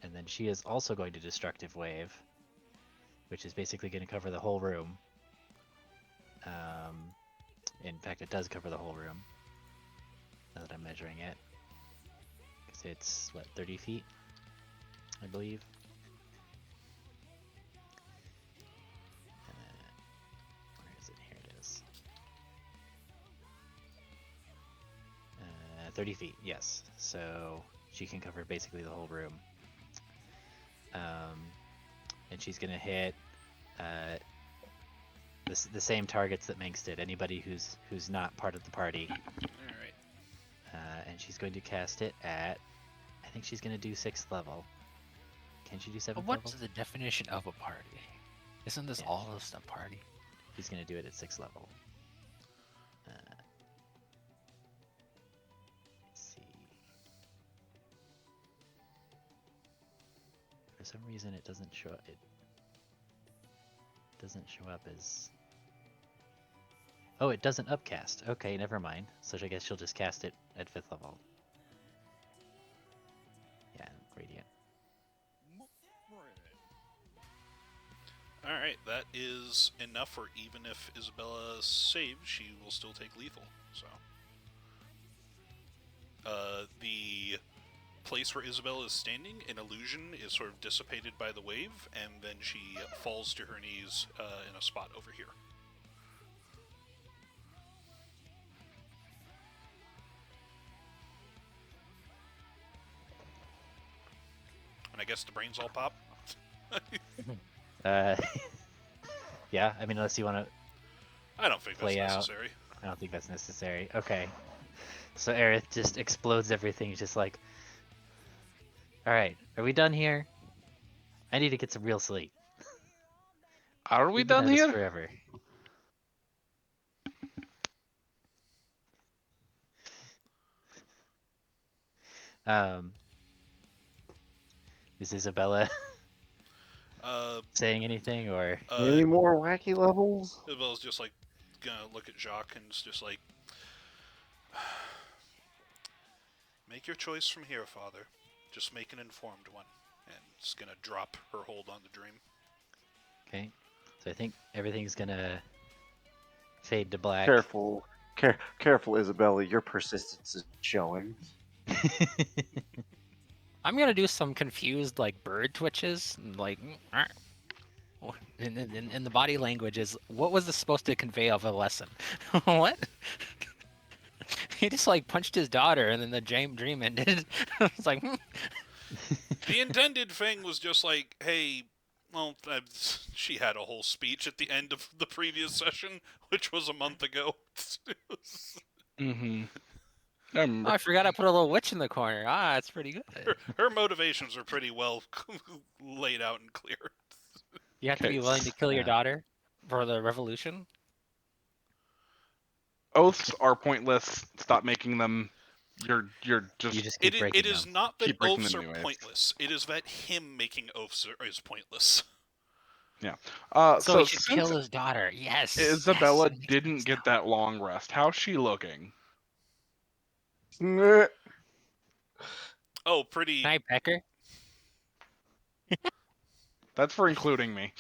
And then she is also going to Destructive Wave, which is basically going to cover the whole room. In fact, it does cover the whole room. Now that I'm measuring it. Because it's, what, 30 feet? I believe. Where is it? Here it is. 30 feet, yes. So she can cover basically the whole room. And she's going to hit the same targets that Minx did. Anybody who's not part of the party. Alright. And she's going to cast it at, I think she's going to do 6th level. Can she do 7th level? What's the definition of a party? Isn't this Yeah. all just a party? He's going to do it at 6th level. Let's see. For some reason, it doesn't show. It doesn't show up as. Oh, it doesn't upcast. Okay, never mind. So I guess she'll just cast it at 5th level. Yeah, Radiant. Alright, that is enough for even if Isabella saves, she will still take lethal. So. The place where Isabella is standing, an illusion is sort of dissipated by the wave, and then she falls to her knees in a spot over here. And I guess the brains all pop. Uh, yeah. I mean, unless you want to. I don't think that's Play out. necessary. I don't think that's necessary. Okay. So Aerith just explodes everything. He's just like, all right, are we done here? I need to get some real sleep. Are we We've been done at this here? forever. Um, is Isabella saying anything, or Any more wacky levels? Isabella's just like gonna look at Jacques and it's just like, make your choice from here, Father. Just make an informed one. And it's gonna drop her hold on the dream. okay? So I think everything's gonna fade to black. Careful, careful, Isabella. Your persistence is showing. I'm gonna do some confused like bird twitches, and, like, and the body language is what was this supposed to convey of a lesson? What? He just like punched his daughter, and then the dream ended. It's like, The intended thing was just like, hey, well, she had a whole speech at the end of the previous session, which was a month ago. Mm-hmm. I oh, remember. I forgot I put a little witch in the corner. Ah, it's pretty good. Her motivations are pretty well laid out and clear. You have to be willing to kill your daughter for the revolution. Oaths are pointless. Stop making them. You're just, You just keep It breaking is them. not that Keep breaking oaths them are anyways. pointless. It is that him making oaths is pointless. yeah. So we So should since kill his daughter. Yes. Isabella yes, didn't get that long rest, how's she looking? Oh, pretty. Can I peck her? That's for including me.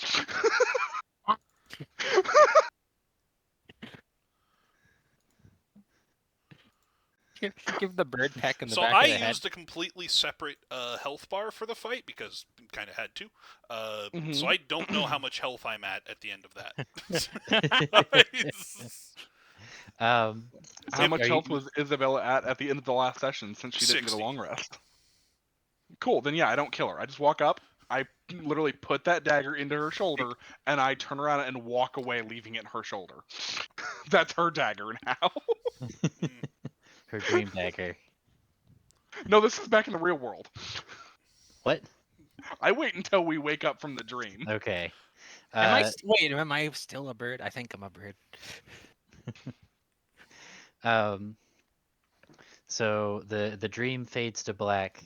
Give the bird peck in the So back I of the head. used a completely separate health bar for the fight because kind of had to. So Mhm. I don't know how much health I'm at the end of that. How So much are you, health was Isabella at the end of the last session since she didn't get a 60. long rest? Cool, then yeah, I don't kill her. I just walk up, I literally put that dagger into her shoulder, and I turn around and walk away, leaving it in her shoulder. That's her dagger now. her dream dagger? No, this is back in the real world. What? I wait until we wake up from the dream. Okay. Wait, am I still a bird? I think I'm a bird. Um. So the dream fades to black.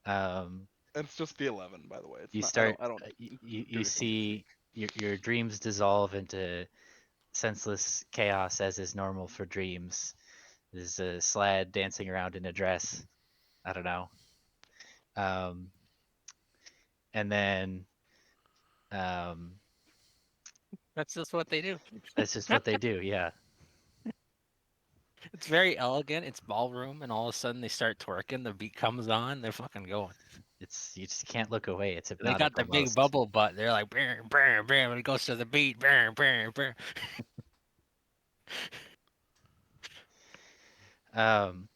Um. It's just the 11, by the way. It's You not. start. I don't You do anything see your dreams dissolve into senseless chaos as is normal for dreams. There's a Slad dancing around in a dress. I don't know. Um. And then um. That's just what they do. That's just what they do. Yeah. It's very elegant. It's ballroom, and all of a sudden they start twerking. The beat comes on. They're fucking going. It's you just can't look away. It's They hypnotic got the big almost. bubble butt. They're like, bam, bam, bam, and it goes to the beat, bam, bam, bam. Um.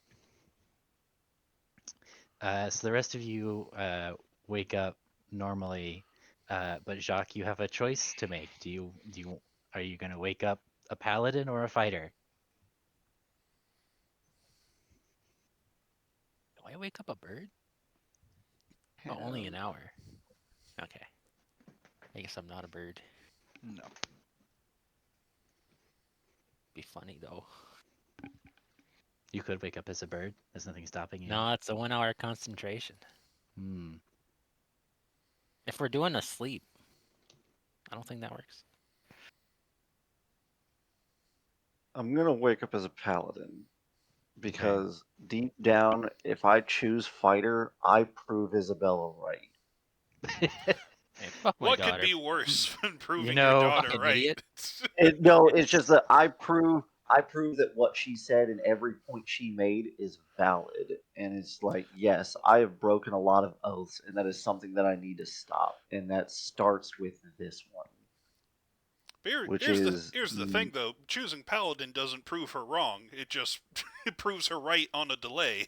So the rest of you wake up normally, but Jacques, you have a choice to make. Are you gonna wake up a paladin or a fighter? Do I wake up a bird? Oh, only an hour. Okay. I guess I'm not a bird. No. Be funny though. You could wake up as a bird. There's nothing stopping you. No, it's a 1 hour concentration. Hmm. If we're doing a sleep, I don't think that works. I'm gonna wake up as a paladin because deep down, if I choose fighter, I prove Isabella right. Hey, fuck my What could daughter. be worse than proving know, your daughter fucking right? idiot. No, it's just that I prove that what she said and every point she made is valid. And it's like, yes, I have broken a lot of oaths, and that is something that I need to stop. And that starts with this one, which is Here's the thing though. Choosing paladin doesn't prove her wrong. It just it proves her right on a delay.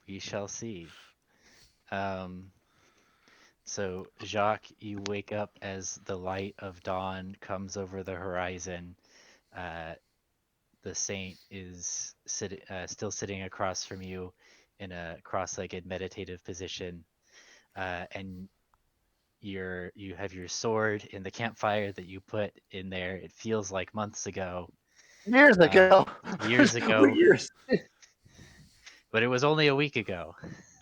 we shall see. Um. So Jacques, you wake up as the light of dawn comes over the horizon. Uh, the saint is still sitting across from you in a cross-legged meditative position, and you have your sword in the campfire that you put in there. It feels like months ago, years uh, ago. years ago, Years. but it was only a week ago.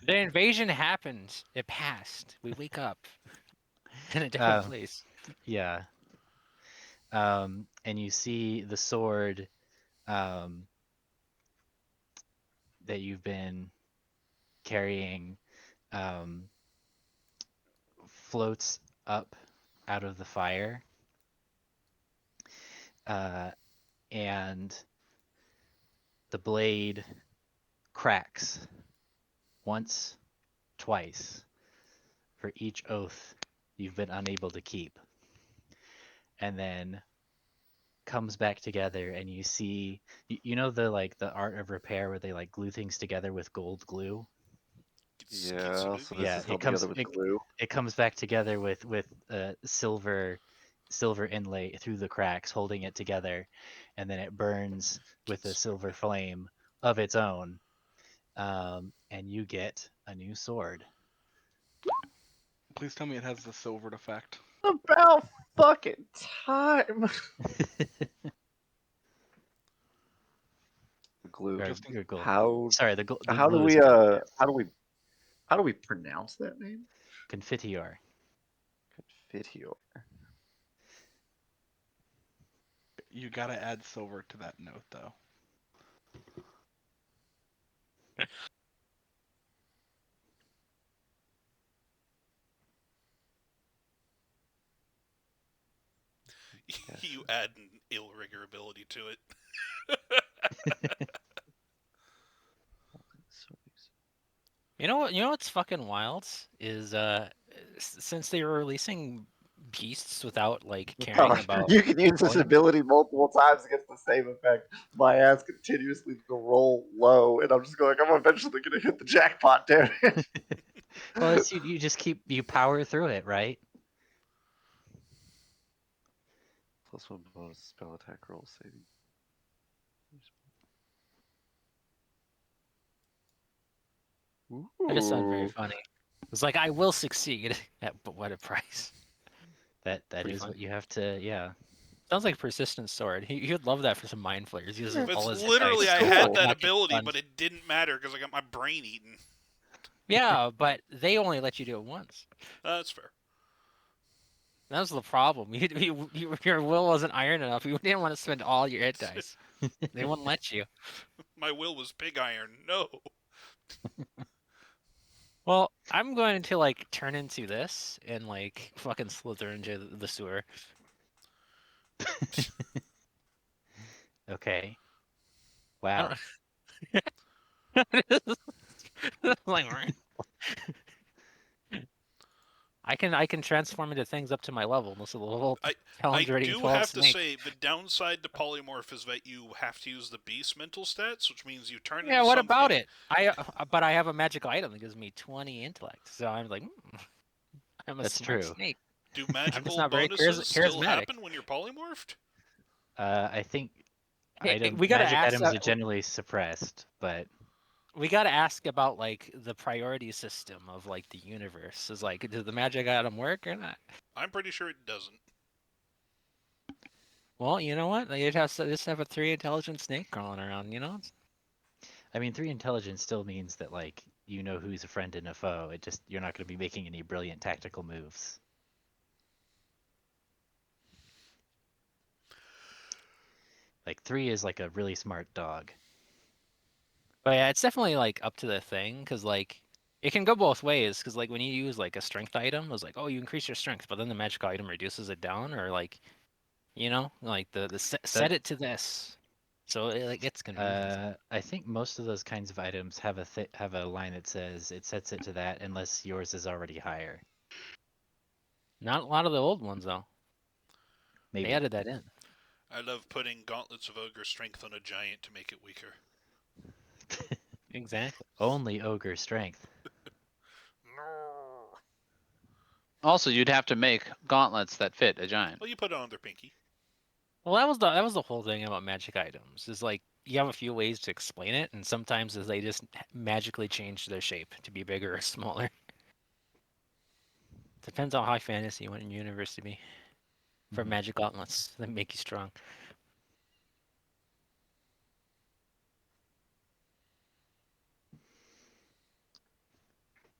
The invasion happened. It passed. We wake up in a different Uh, place. yeah, and you see the sword um, that you've been carrying um, floats up out of the fire, uh, and the blade cracks once, twice for each oath you've been unable to keep, and then comes back together, and you see, you know the the art of repair where they like glue things together with gold glue. Yeah, so this Yeah, is held together with glue. it comes back together with silver inlay through the cracks, holding it together, and then it burns with a silver flame of its own, and you get a new sword. Please tell me it has the silvered effect. About fucking time. glue. Or, Just in- or gold. How Sorry, the how do glue is we gold. how do we pronounce that name? Confiteor. Confiteor. You gotta add silver to that note, though. You add an ill rigor ability to it. You know what? You know what's fucking wild is since they were releasing beasts without like caring about. You can use this Poison? ability multiple times against the same effect. My ass continuously to roll low, and I'm just going. I'm eventually gonna hit the jackpot, damn it. Well, it's you just you power through it, right? +1 bonus spell attack roll saving. That just sounds very Ooh. funny. It's like I will succeed, but what a price. That Pretty is fun. what you have to. Yeah. Sounds like persistent sword. He'd love that for some mind flayers. He uses But all his hit literally, dice. I Cool. had that Magic ability, sponge. but it didn't matter because I got my brain eaten. Yeah, but they only let you do it once. That's fair. That was the problem. Your will wasn't iron enough. You didn't want to spend all your hit dice. They wouldn't let you. My will was pig iron. No. Well, I'm going to like turn into this and like fucking slither into the sewer. Okay. I Wow. don't. Like, I can transform into things up to my level. This is a little I challenge rating do 12 have to snake. say, the downside to polymorph is that you have to use the beast mental stats, which means you turn Yeah, into what something. about it? But I have a magical item that gives me 20 intellect, so I'm like, I'm a That's smart true. snake. Do just magical not very bonuses still charismatic. happen when you're polymorphed? I think Hey, we gotta magic ask. items are generally suppressed, but We gotta ask about like the priority system of like the universe. Is like, does the magic item work or not? I'm pretty sure it doesn't. Well, you know what? You'd have to just have a 3 intelligent snake crawling around. You know. I mean, 3 intelligence still means that like you know who's a friend and a foe. It just you're not going to be making any brilliant tactical moves. Like 3 is like a really smart dog. But yeah, it's definitely like up to the thing because like it can go both ways. Because like when you use like a strength item, it's like, oh, you increase your strength, but then the magic item reduces it down, or like, you know, like the set it to this, so it like gets confusing. I think most of those kinds of items have have a line that says it sets it to that unless yours is already higher. Not a lot of the old ones though. They Maybe. added that in. I love putting gauntlets of ogre strength on a giant to make it weaker. Exactly. Only ogre strength. No. Also, you'd have to make gauntlets that fit a giant. Well, you put it on their pinky. Well, that was the whole thing about magic items. Is like you have a few ways to explain it, and sometimes is they just magically change their shape to be bigger or smaller. Depends on how high fantasy you want your universe to be. For Mhm. magic gauntlets that make you strong.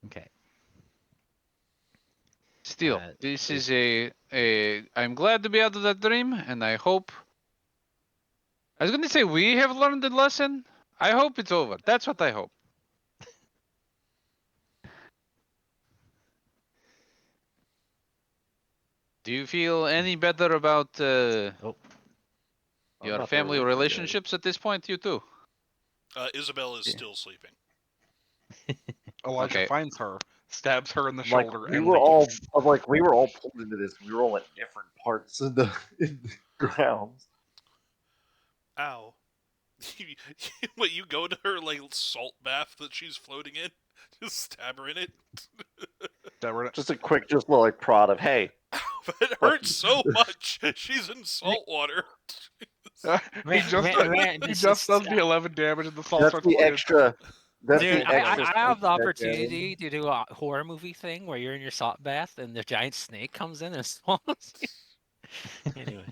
Okay. Still, Uh, this is- is a. I'm glad to be out of that dream, and I hope. I was gonna say we have learned the lesson. I hope it's over. That's what I hope. Do you feel any better about Oh, your About the family relief, relationships at this point? You too. Isabella is Yeah. still sleeping. Elijah Okay. finds her, stabs her in the like shoulder, we and were leaves. all I'm like we were all pulled into this. We were all at different parts in the grounds. Ow. What, you go to her like salt bath that she's floating in? Just stab her in it? Stab her in- Just a quick, just little like prod of hey. But it hurts so much. She's in salt water. he just he just does the 11 damage, and the salt That's starts the pouring. extra. That's Dude, the extra. I have the snake attack opportunity to do a horror movie thing where you're in your salt bath and the giant snake comes in and swallows you. Anyway,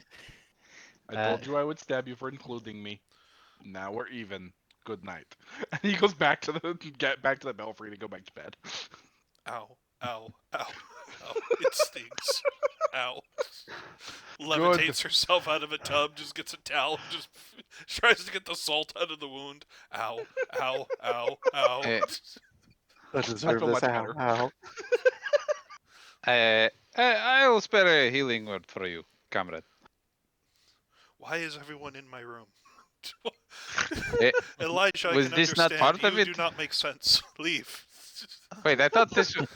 I told you I would stab you for including me. Now we're even. good night. And he goes back to the belfry to go back to bed. Ow, ow, ow, ow. It stings. Ow. Levitates herself out of a tub, just gets a towel, and just tries to get the salt out of the wound. Ow, ow, ow, ow. Eh, I deserve feel this. much Ow, better. ow. I'll spare a healing word for you, comrade. Why is everyone in my room? Eh, Elijah, I was can this not understand. part of You it? do not make sense. Leave. Wait, I thought this was...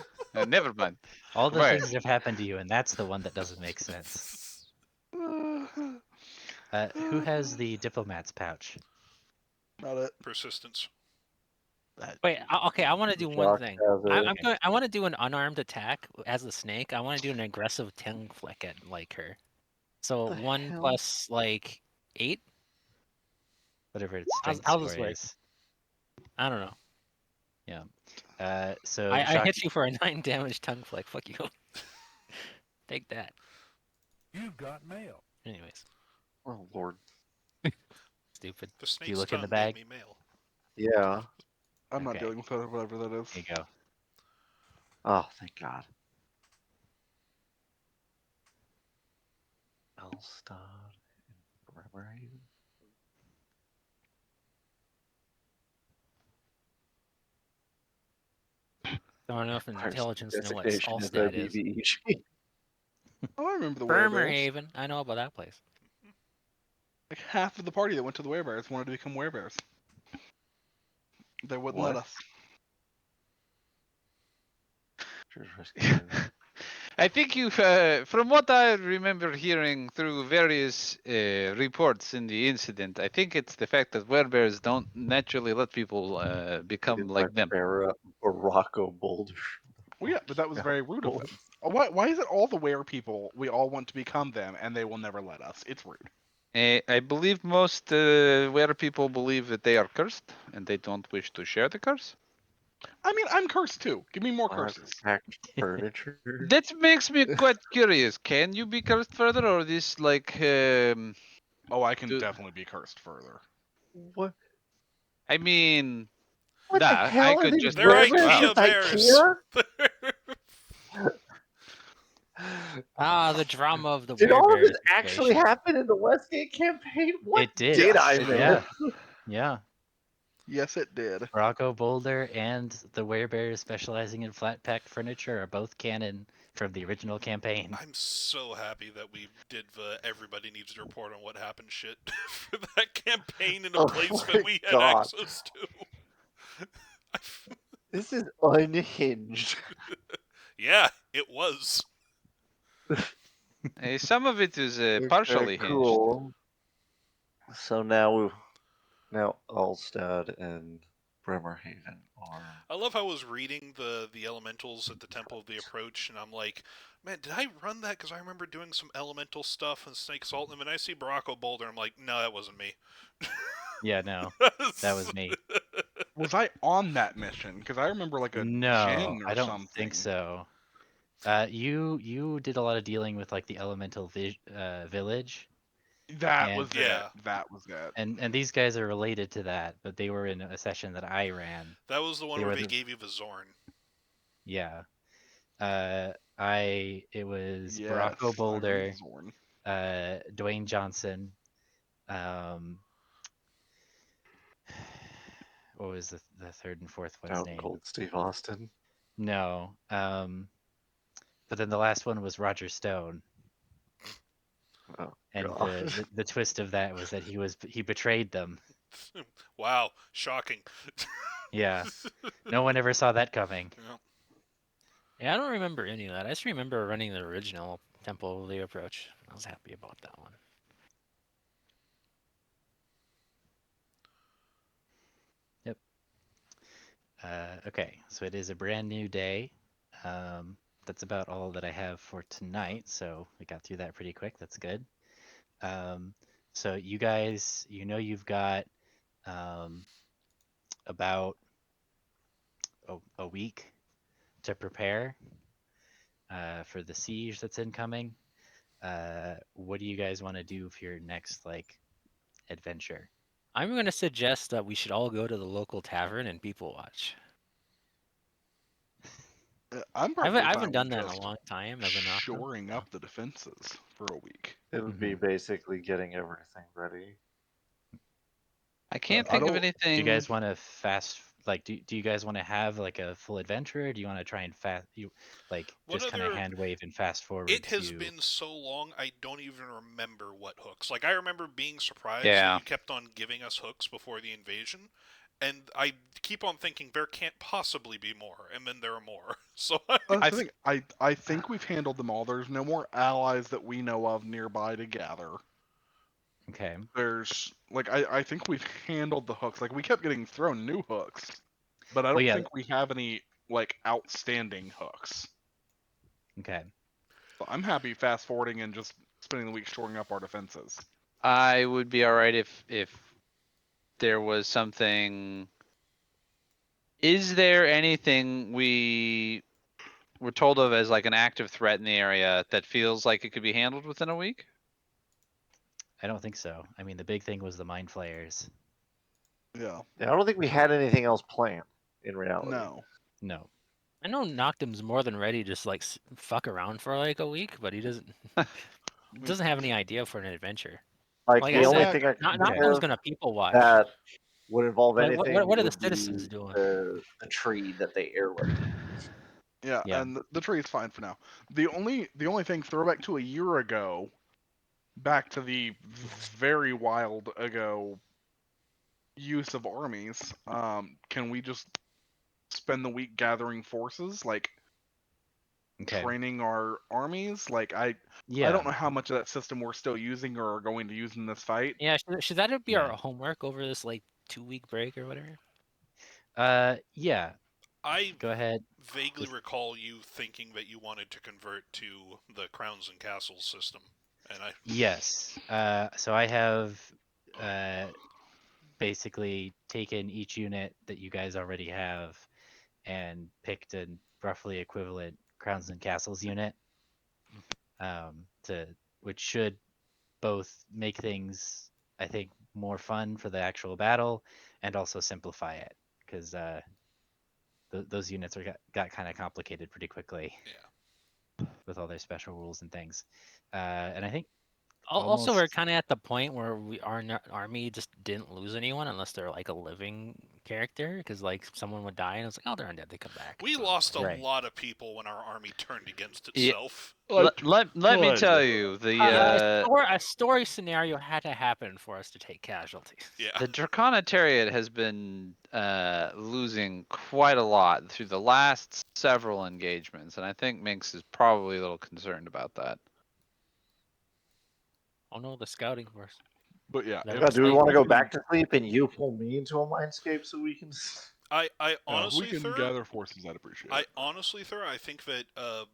never mind. All the Right. things that have happened to you, and that's the one that doesn't make sense. Who has the diplomat's pouch? Not it. Persistence. Wait, okay, I want to do one Jock thing. has it. I'm going. I want to do an unarmed attack as the snake. I want to do an aggressive tongue flick at like her. So The 1 hell? plus like 8. Whatever its How's, strength how's score this work? is. I don't know. Yeah. So I Shock- hit you for a 9 damage tongue flick. Fuck you. Take that. You've got mail. Anyways, Oh Lord. stupid. The snake's you look in the tongue made bag? me male. Yeah. I'm not Okay. dealing with whatever that is. There you go. Oh, thank God. Elstad and Bremerhaven. Don't know if Empire intelligence know what designation is Allstat is. IBBEG. Oh, I remember the werebears. Bremerhaven. I know about that place. Like half of the party that went to the werebears wanted to become werebears. They wouldn't let What? us. I think you, from what I remember hearing through various reports in the incident, I think it's the fact that werebears don't naturally let people become like them. Baracco Boulder. Well, yeah, but that was very rude of them. Why is it all the were people, we all want to become them, and they will never let us? It's rude. I believe most were people believe that they are cursed and they don't wish to share the curse. I mean, I'm cursed too. Give me more curses. Artifact furniture. That makes me quite curious. Can you be cursed further, or this like? Oh, I can Do- definitely be cursed further. What? I mean, What the I hell are could these just. They're werebears IKEA with bears. IKEA? Ah, the drama of the Did all of werebear this actually situation. happen in the Westgate campaign? What It did. did Yes, I it miss? did. Yeah. Yeah. Yes, it did. Rocco Boulder and the Werebears specializing in flat pack furniture are both canon from the original campaign. I'm so happy that we did the everybody needs to report on what happened shit for that campaign in a Oh place my that we had God. access to. This is unhinged. Yeah, it was. Some of it is Okay, partially hinged. cool. So now Alstad and Bremerhaven are. I love how I was reading the elementals at the Temple of the Approach, and I'm like, man, did I run that? Because I remember doing some elemental stuff and Snake Salt, and when I see Baracco Boulder, I'm like, no, that wasn't me. Yeah, no, that was me. Was I on that mission? Because I remember like a No, gen or I don't something. think so. You did a lot of dealing with like the elemental village, That And- was Yeah. it. That was it. and these guys are related to that, but they were in a session that I ran. That was the one They where were they the- gave you the Zorn. Yeah. It was Yes, Baracco I remember Boulder, Zorn. Dwayne Johnson, what was the third and fourth one's Out name? Cold Steve Austin. No. But then the last one was Roger Stone. Oh, And God. the twist of that was that he betrayed them. Wow, shocking. Yeah. No one ever saw that coming. Yeah. Yeah, I don't remember any of that. I just remember running the original Temple of the Approach. I was happy about that one. Okay, so it is a brand new day. That's about all that I have for tonight. So we got through that pretty quick. That's good. So you guys, you've got about a week to prepare for the siege that's incoming. What do you guys want to do for your next adventure? I'm gonna suggest that we should all go to the local tavern and people watch. I'm I perfectly haven't fine done with that in a just long time as a Noctem. shoring So. up the defenses for a week. It would be basically getting everything ready. I can't I think of don't- Do anything. you guys want to do you guys want to have like a full adventure, or do you want to try and What just kind of other- hand wave and fast forward It has to? been so long, I don't even remember what hooks. Like, I remember being surprised that Yeah. you kept on giving us hooks before the invasion, and I keep on thinking there can't possibly be more, and then there are more. So That's the thing. I think we've handled them all. There's no more allies that we know of nearby to gather. Okay. There's I think we've handled the hooks. Like we kept getting thrown new hooks, but I Well, don't yeah. think we have any like outstanding hooks. Okay. So I'm happy fast forwarding and just spending the week shoring up our defenses. I would be alright if there was something. Is there anything we were told of as like an active threat in the area that feels like it could be handled within a week? I don't think so. I mean, the big thing was the mind flayers. Yeah. Yeah, I don't think we had anything else planned in reality. No. No. I know Noctem's more than ready to just like fuck around for like a week, but he doesn't have any idea for an adventure. Like Like the I only said, thing I can think Noctem's of gonna people watch. that would involve Like, anything what are the would citizens be doing? the tree that they airlift. Yeah, Yeah. and the tree is fine for now. The only thing throwback to a year ago, back to the very wild ago use of armies. Can we just spend the week gathering forces, like Okay. training our armies? Like I Yeah. don't know how much of that system we're still using or are going to use in this fight. Yeah, should that be Yeah. our homework over this like 2-week break or whatever? Yeah. I Go ahead. vaguely Just- recall you thinking that you wanted to convert to the Crowns and Castles system, and I Yes. So I have basically taken each unit that you guys already have and picked a roughly equivalent Crowns and Castles unit, which should both make things, I think, more fun for the actual battle and also simplify it, because those units got kind of complicated pretty quickly with all their special rules and things. And I think Also, we're almost kind of at the point where our army just didn't lose anyone unless they're like a living character, because like someone would die and it's like, oh, they're undead, they come back. we So, lost a Right. lot of people when our army turned against Yeah. itself. Let me tell you, a story scenario had to happen for us to take casualties. Yeah. the Draconitariat has been losing quite a lot through the last several engagements, and I think Minx is probably a little concerned about that. Oh no, the scouting force. But yeah, That if- God, do we Like, want to go can- back to sleep and you pull me into a mindscape so we can? I if we honestly, can Thur, gather forces, I'd appreciate it. I think that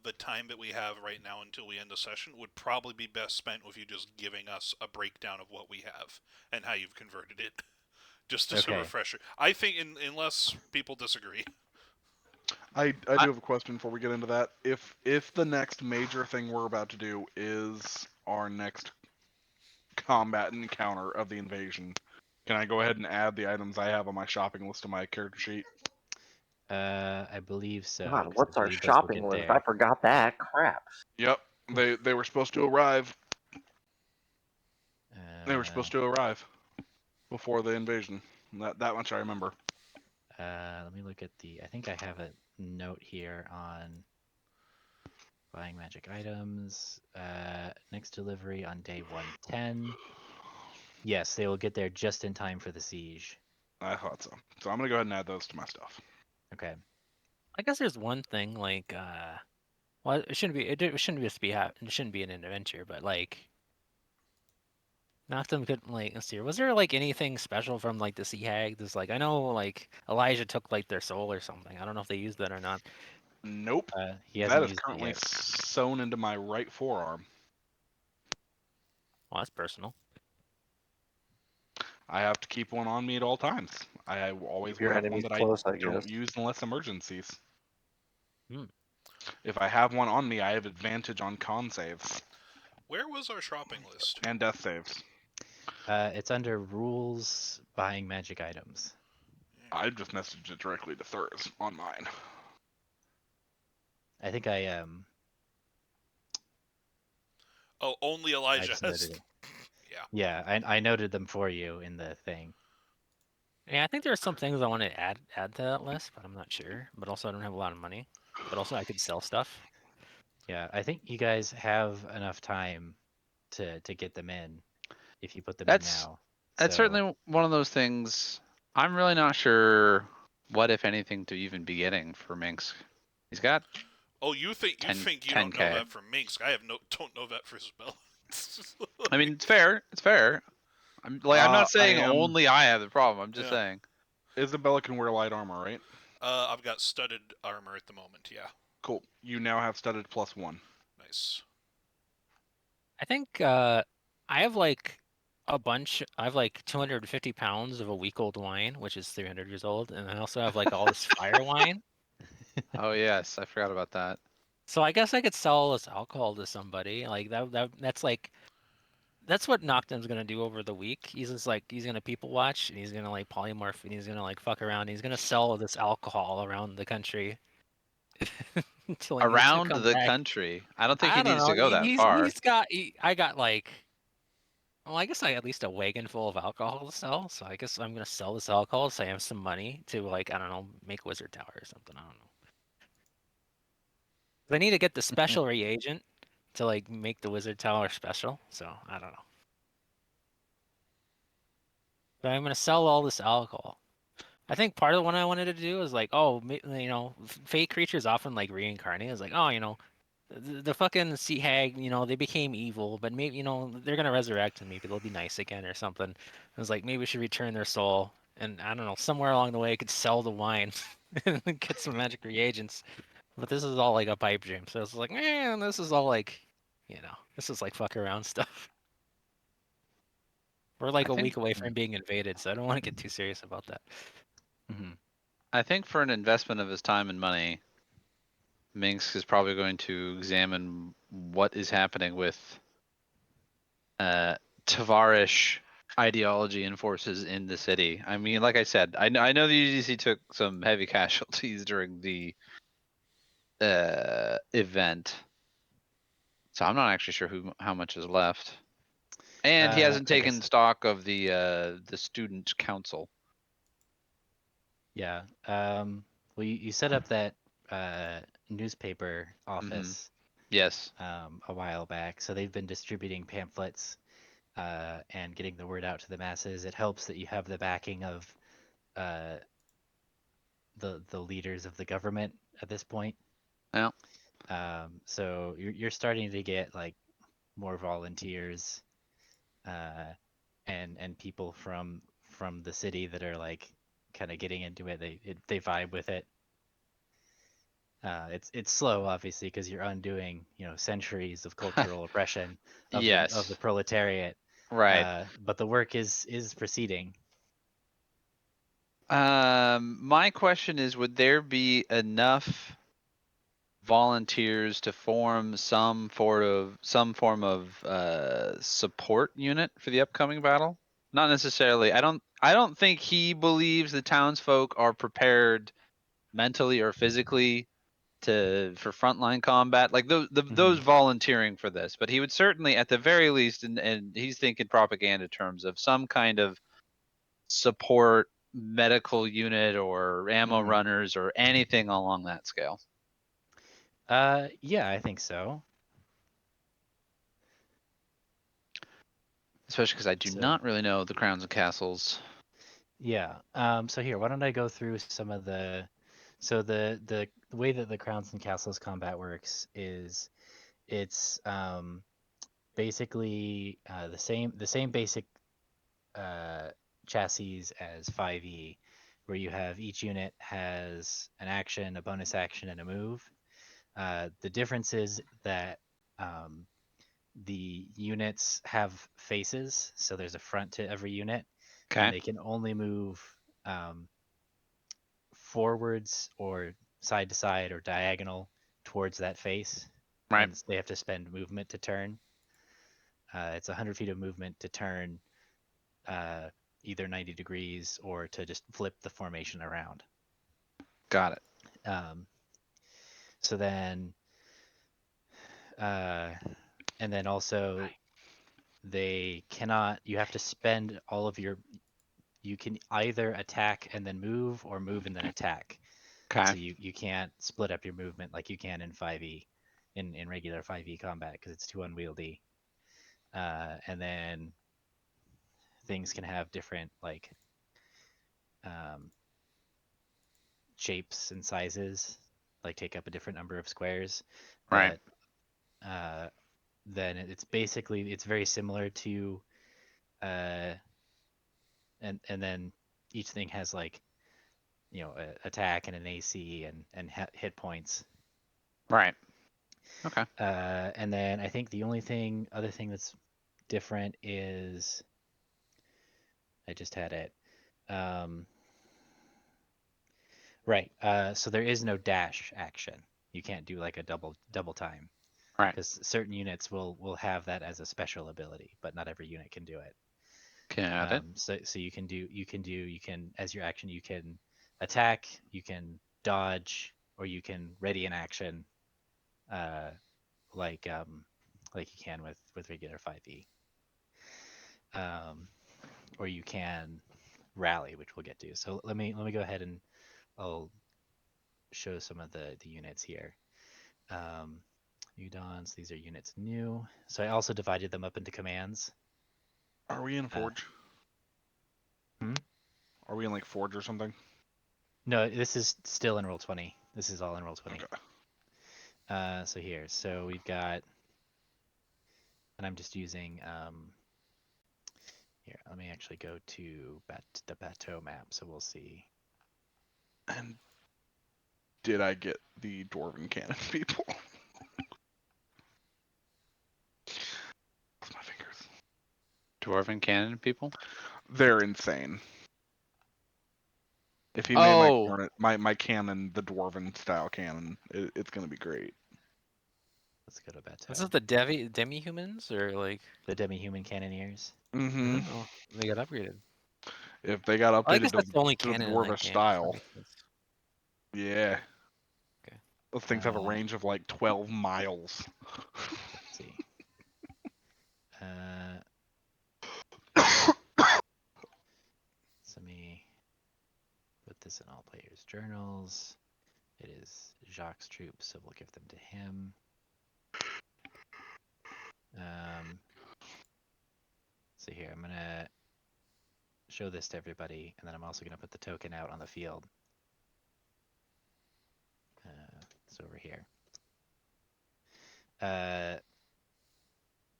the time that we have right now until we end the session would probably be best spent with you just giving us a breakdown of what we have and how you've converted it, just as a Okay. refresher. I think, unless people disagree. I do have a question before we get into that. If the next major thing we're about to do is our next combat encounter of the invasion, can I go ahead and add the items I have on my shopping list to my character sheet? I believe so. God, 'cause I what's our believe those will shopping get list? there. I forgot that. Crap. Yep. They were supposed to arrive. They were Uh, supposed to arrive before the invasion. That much I remember. Let me look at I think I have a note here on buying magic items. Next delivery on day 110. Yes, they will get there just in time for the siege. I thought so. So I'm gonna go ahead and add those to my stuff. Okay. I guess there's one thing like, well, it shouldn't be it shouldn't be an adventure, but like, Noctem could like, let's see, was there like anything special from like the Sea Hag? There's like, I know like Elijah took like their soul or something. I don't know if they used that or not. Nope. He hasn't That is used it currently yet. sewn into my right forearm. Well, that's personal. I have to keep one on me at all times. I always Keep your will have one enemies that close, I I don't guess. use unless emergencies. Hmm. If I have one on me, I have advantage on con saves Where was our shopping list? and death saves. It's under rules buying magic items. I just messaged it directly to Thurs on mine. I think I Oh, only I Elijah just has. noted it. Yeah. Yeah, I noted them for you in the thing. Yeah, I think there's some things I want to add to that list, but I'm not sure. But also, I don't have a lot of money. But also, I could sell stuff. Yeah, I think you guys have enough time to get them in if you put them in That's now. that's So certainly one of those things. I'm really not sure what, if anything, to even be getting for Minx. He's got Oh, you think 10 you don't know 10K. that for Minsk? I don't know that for Isabella. I mean, it's fair. It's fair. I'm not I saying am. only I have the problem. I'm just Yeah. saying. Isabella can wear light armor, right? I've got studded armor at the moment. Yeah. Cool. You now have studded +1. Nice. I think I have like a bunch. I have like 250 pounds of a week-old wine, which is 300 years old, and I also have like all this fire wine. Oh yes, I forgot about that. So I guess I could sell this alcohol to somebody. Like that's like that's what Noctum's gonna do over the week. He's just like he's gonna people watch and he's gonna like polymorph and he's gonna like fuck around. And he's gonna sell this alcohol around the country until he needs to Around come the back. country. I don't think he I don't needs know. to go that far. I got like well, I guess I at least a wagon full of alcohol to sell. So I guess I'm gonna sell this alcohol so I have some money to like I don't know make Wizard Tower or something. I don't know. I need to get the special reagent to like make the Wizard Tower special. So I don't know. But I'm gonna sell all this alcohol. I think part of what I wanted to do is like, oh, fake creatures often like reincarnate. It's like, oh, the fucking sea hag, they became evil, but maybe, they're gonna resurrect and maybe they'll be nice again or something. It was like maybe we should return their soul, and I don't know, somewhere along the way, I could sell the wine and get some magic reagents. But this is all like a pipe dream, so it's like, man, this is all like, this is like fuck around stuff. We're I like a think week away from being invaded, so I don't want to get too serious about that. hmm I think for an investment of his time and money, Minx is probably going to examine what is happening with uh, Tavarish ideology and forces in the city. I mean, like I said, I know the UGC took some heavy casualties during the event, so I'm not actually sure how much is left. And he hasn't I guess taken stock of the student council. yeah. Well, you set up that uh, newspaper Mm-hmm. office Yes. a while back, so they've been distributing pamphlets and getting the word out to the masses. It helps that you have the backing of uh, the leaders of the government at this point. Yeah. So you're starting to get like more volunteers uh, and people from the city that are like kind of getting into it. They vibe with it. It's slow, obviously, because you're undoing centuries of cultural oppression of the Yes. proletariat. Right. But the work is proceeding. My question is, would there be enough volunteers to form some form of support unit for the upcoming battle? Not necessarily. I don't think he believes the townsfolk are prepared mentally or physically for frontline combat, like those hmm volunteering for this. But he would certainly, at the very least, and he's thinking propaganda terms of some kind of support medical unit or ammo hmm runners or anything along that scale. Yeah, I think so. Especially because I do So not really know the crowns and castles. yeah. So here, why don't I go through some of the so the way that the Crowns and Castles combat works is it's basically the same basic uh, chassis as 5e, where you have each unit has an action, a bonus action, and a move. The difference is that um, the units have faces, so there's a front to every unit, and Okay. they can only move um, forwards or side to side or diagonal towards that face, Right. and they have to spend movement to turn. It's 100 feet of movement to turn either 90 degrees or to just flip the formation around. Got it. So then, and then also they cannot. You have to spend all of your. You can either attack and then move, or move and then attack. Okay. So you can't split up your movement like you can in 5e, in regular 5e combat, because it's too unwieldy. And then things can have different like um, shapes and sizes, like take up a different number of squares. Right. But then it's very similar to and then each thing has like a attack and an AC and hit points. Right. Okay. And then I think the other thing that's different is I just had it. Right. So there is no dash action. You can't do like a double time, Right. because certain units will have that as a special ability, but not every unit can do it. Got it. So you can as your action you can attack, you can dodge, or you can ready an action, uh, like you can with regular 5e. Or you can rally, which we'll get to. So let me go ahead and I'll show some of the units here. Udons, these are units new. So I also divided them up into commands. Are we in Forge? Hmm? Are we in like Forge or something? No, this is still in Roll20. This is all in Roll20. Okay. So here, so we've got, and I'm just using, here, let me actually go to the Bateau map, so we'll see. And did I get the Dwarven Cannon people? With my fingers. Dwarven cannon people. They're insane. If he Oh. made my cannon, the Dwarven style cannon, it's gonna be great. Let's go to Bateau. This is the demi-humans, or like... The demi-human cannoneers. Mm-hmm. Oh, they got upgraded. If they got I updated guess that's the only to the cannon in that Dwarvish game. So that style, makes sense. yeah. Okay. Those things have a range of like 12 miles. Let's see. So let me put this in all players' journals. It is Jacques' troops, so we'll give them to him. So here, I'm gonna show this to everybody, and then I'm also gonna put the token out on the field. It's over here.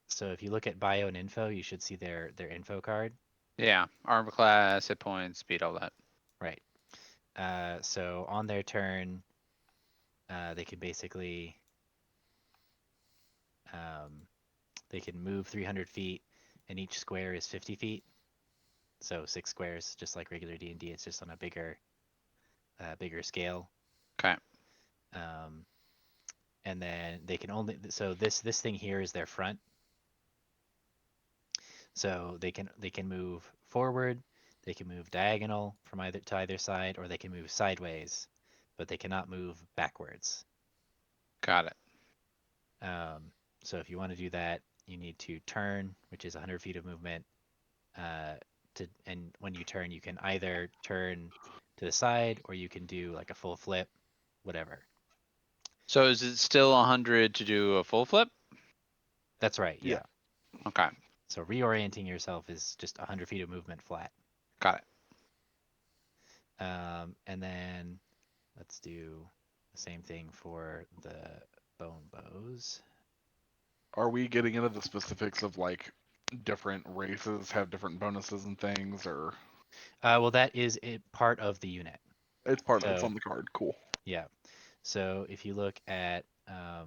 So if you look at bio and info, you should see their info card. Yeah. Armor class, hit points, speed, all that. Right. So on their turn, they can basically they can move 300 feet, and each square is 50 feet. So 6 squares, just like regular D&D. It's just on a bigger scale. Okay. And then they can only, so this thing here is their front. So they can move forward, they can move diagonal from either side, or they can move sideways, but they cannot move backwards. Got it. So if you want to do that, you need to turn, which is 100 feet of movement. And when you turn, you can either turn to the side, or you can do like a full flip, whatever. So is it still 100 to do a full flip? That's right. Yeah. Okay. So reorienting yourself is just 100 feet of movement flat. Got it. And then let's do the same thing for the bone bows. Are we getting into the specifics of like different races have different bonuses and things, or? Well, that is part of the unit. It's part of it's on the card. Cool. Yeah. So if you look at not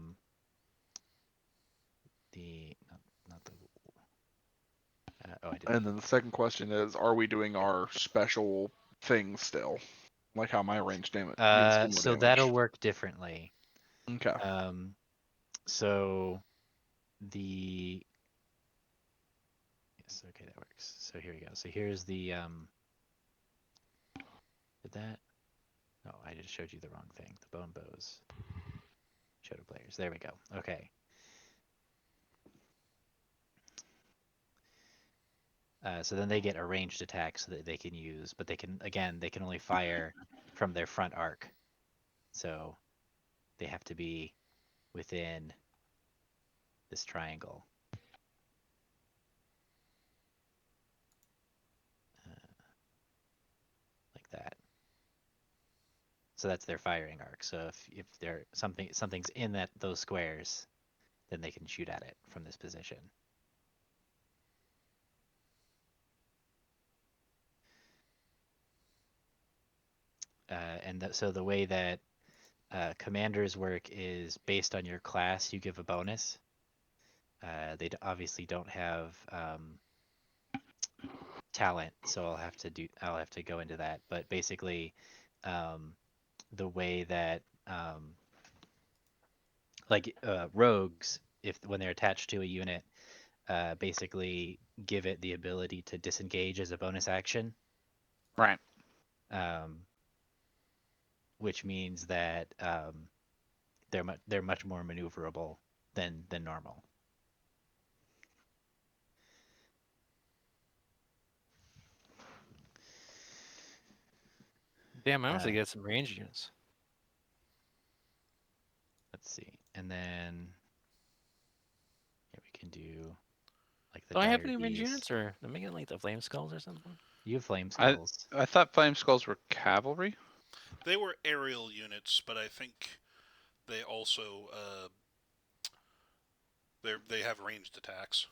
the. I didn't. And then the second question is, are we doing our special things still? Like how my range damage So that'll work differently. Okay. So the. So Okay, that works. So here we go. So here's the Did that? No, I just showed you the wrong thing. The bone bows. Show to players. There we go. Okay. So then they get a ranged attack so that they can use, but they can only fire from their front arc. So they have to be within this triangle. Like that. So that's their firing arc. So if they're something's in those squares, then they can shoot at it from this position. So the way that commanders work is based on your class. You give a bonus. They obviously don't have talent, so I'll have to go into that. But basically, the way that rogues, if when they're attached to a unit, basically give it the ability to disengage as a bonus action. Right. Um, which means that they're much more maneuverable than normal. Damn, I wish they get some range units. Let's see, and then we can do like the Do I have dire any range bees. units, or am I getting like the flame skulls or something? You have flame skulls. I thought flame skulls were cavalry. They were aerial units, but I think they also they have ranged attacks.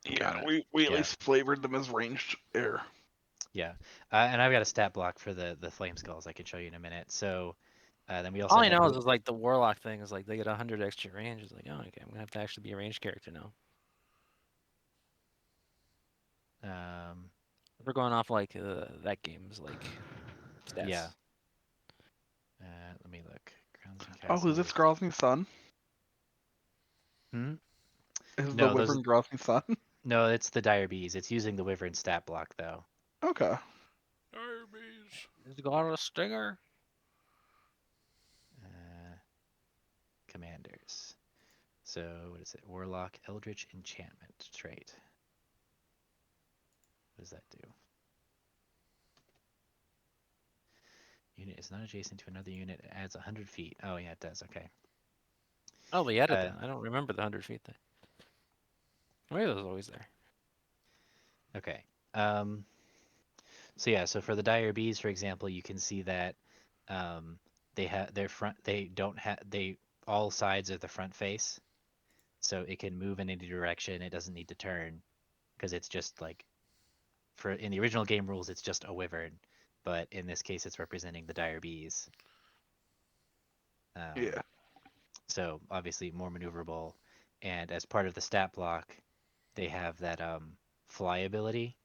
Got Yeah, we at Yeah. least flavored them as ranged air. Yeah, and I've got a stat block for the flame skulls I can show you in a minute. So then we also All I have know is like the warlock thing is like they get 100 extra range. It's like, oh, okay, I'm gonna have to actually be a ranged character now. We're going off like that game's like stats. Yeah. Let me look. Grounds and Oh, is this castles. Grosny's son? Hmm? Is the No, those Wyvern Grosny's son? no, it's the dire bees. It's using the wyvern stat block though. Okay. Armies. He's got a stinger. Commanders. So what is it? Warlock Eldritch Enchantment trait. What does that do? Unit is not adjacent to another unit. It adds 100 feet. Oh yeah, it does. Okay. Oh, they added that. I don't remember the 100 feet thing. Maybe that was always there. Okay. So yeah, so for the dire bees, for example, you can see that they have their front. They don't have they all sides of the front face, so it can move in any direction. It doesn't need to turn because it's just like for in the original game rules, it's just a wyvern, but in this case, it's representing the dire bees. Yeah. So obviously more maneuverable, and as part of the stat block, they have that fly ability,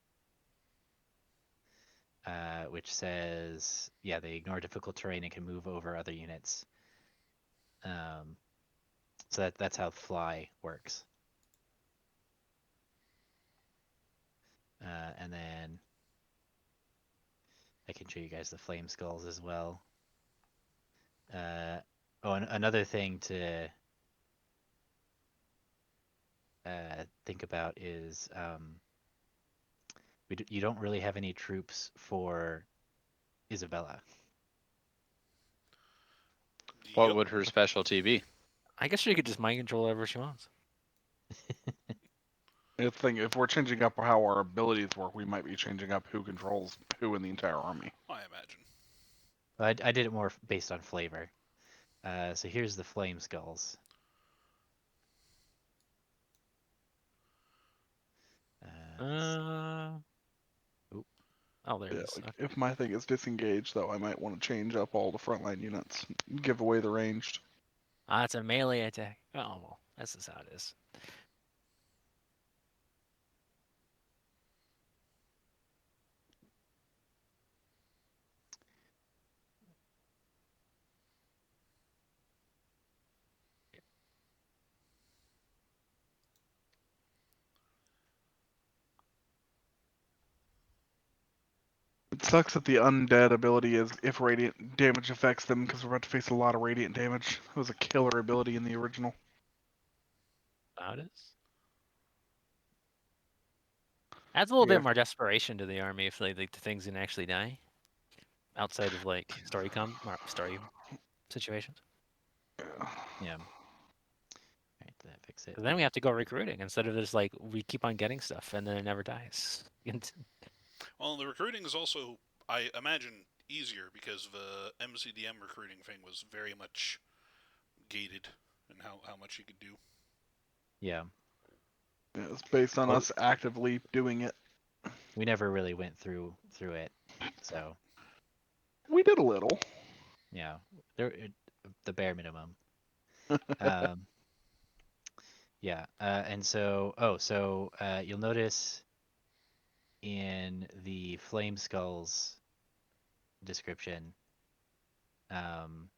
which says, yeah, they ignore difficult terrain and can move over other units. So that's how fly works. And then I can show you guys the flame skulls as well. And another thing to think about is you don't really have any troops for Isabella. What Yep. would her specialty be? I guess she could just mind control whatever she wants. The thing, if we're changing up how our abilities work, we might be changing up who controls who in the entire army. I imagine. I did it more based on flavor. So here's the flame skulls. Oh, there it Yeah, is. like Okay. if my thing is disengaged, though, I might want to change up all the frontline units, give away the ranged. Ah, it's a melee attack. Oh, well, that's just how it is. It sucks that the undead ability is if radiant damage affects them, because we're about to face a lot of radiant damage. It was a killer ability in the original. How it is. Adds a little Yeah. bit more desperation to the army if like the things didn't actually die. Outside of like story situations. Yeah. Right, did that fix it? Because then we have to go recruiting instead of just like we keep on getting stuff and then it never dies. Well, the recruiting is also, I imagine, easier because the MCDM recruiting thing was very much gated in how much you could do. Yeah. Yeah, it's based on Well- us actively doing it. We never really went through it, so We did a little. yeah, the bare minimum. Um, yeah, and so you'll notice in the Flame Skulls description, um,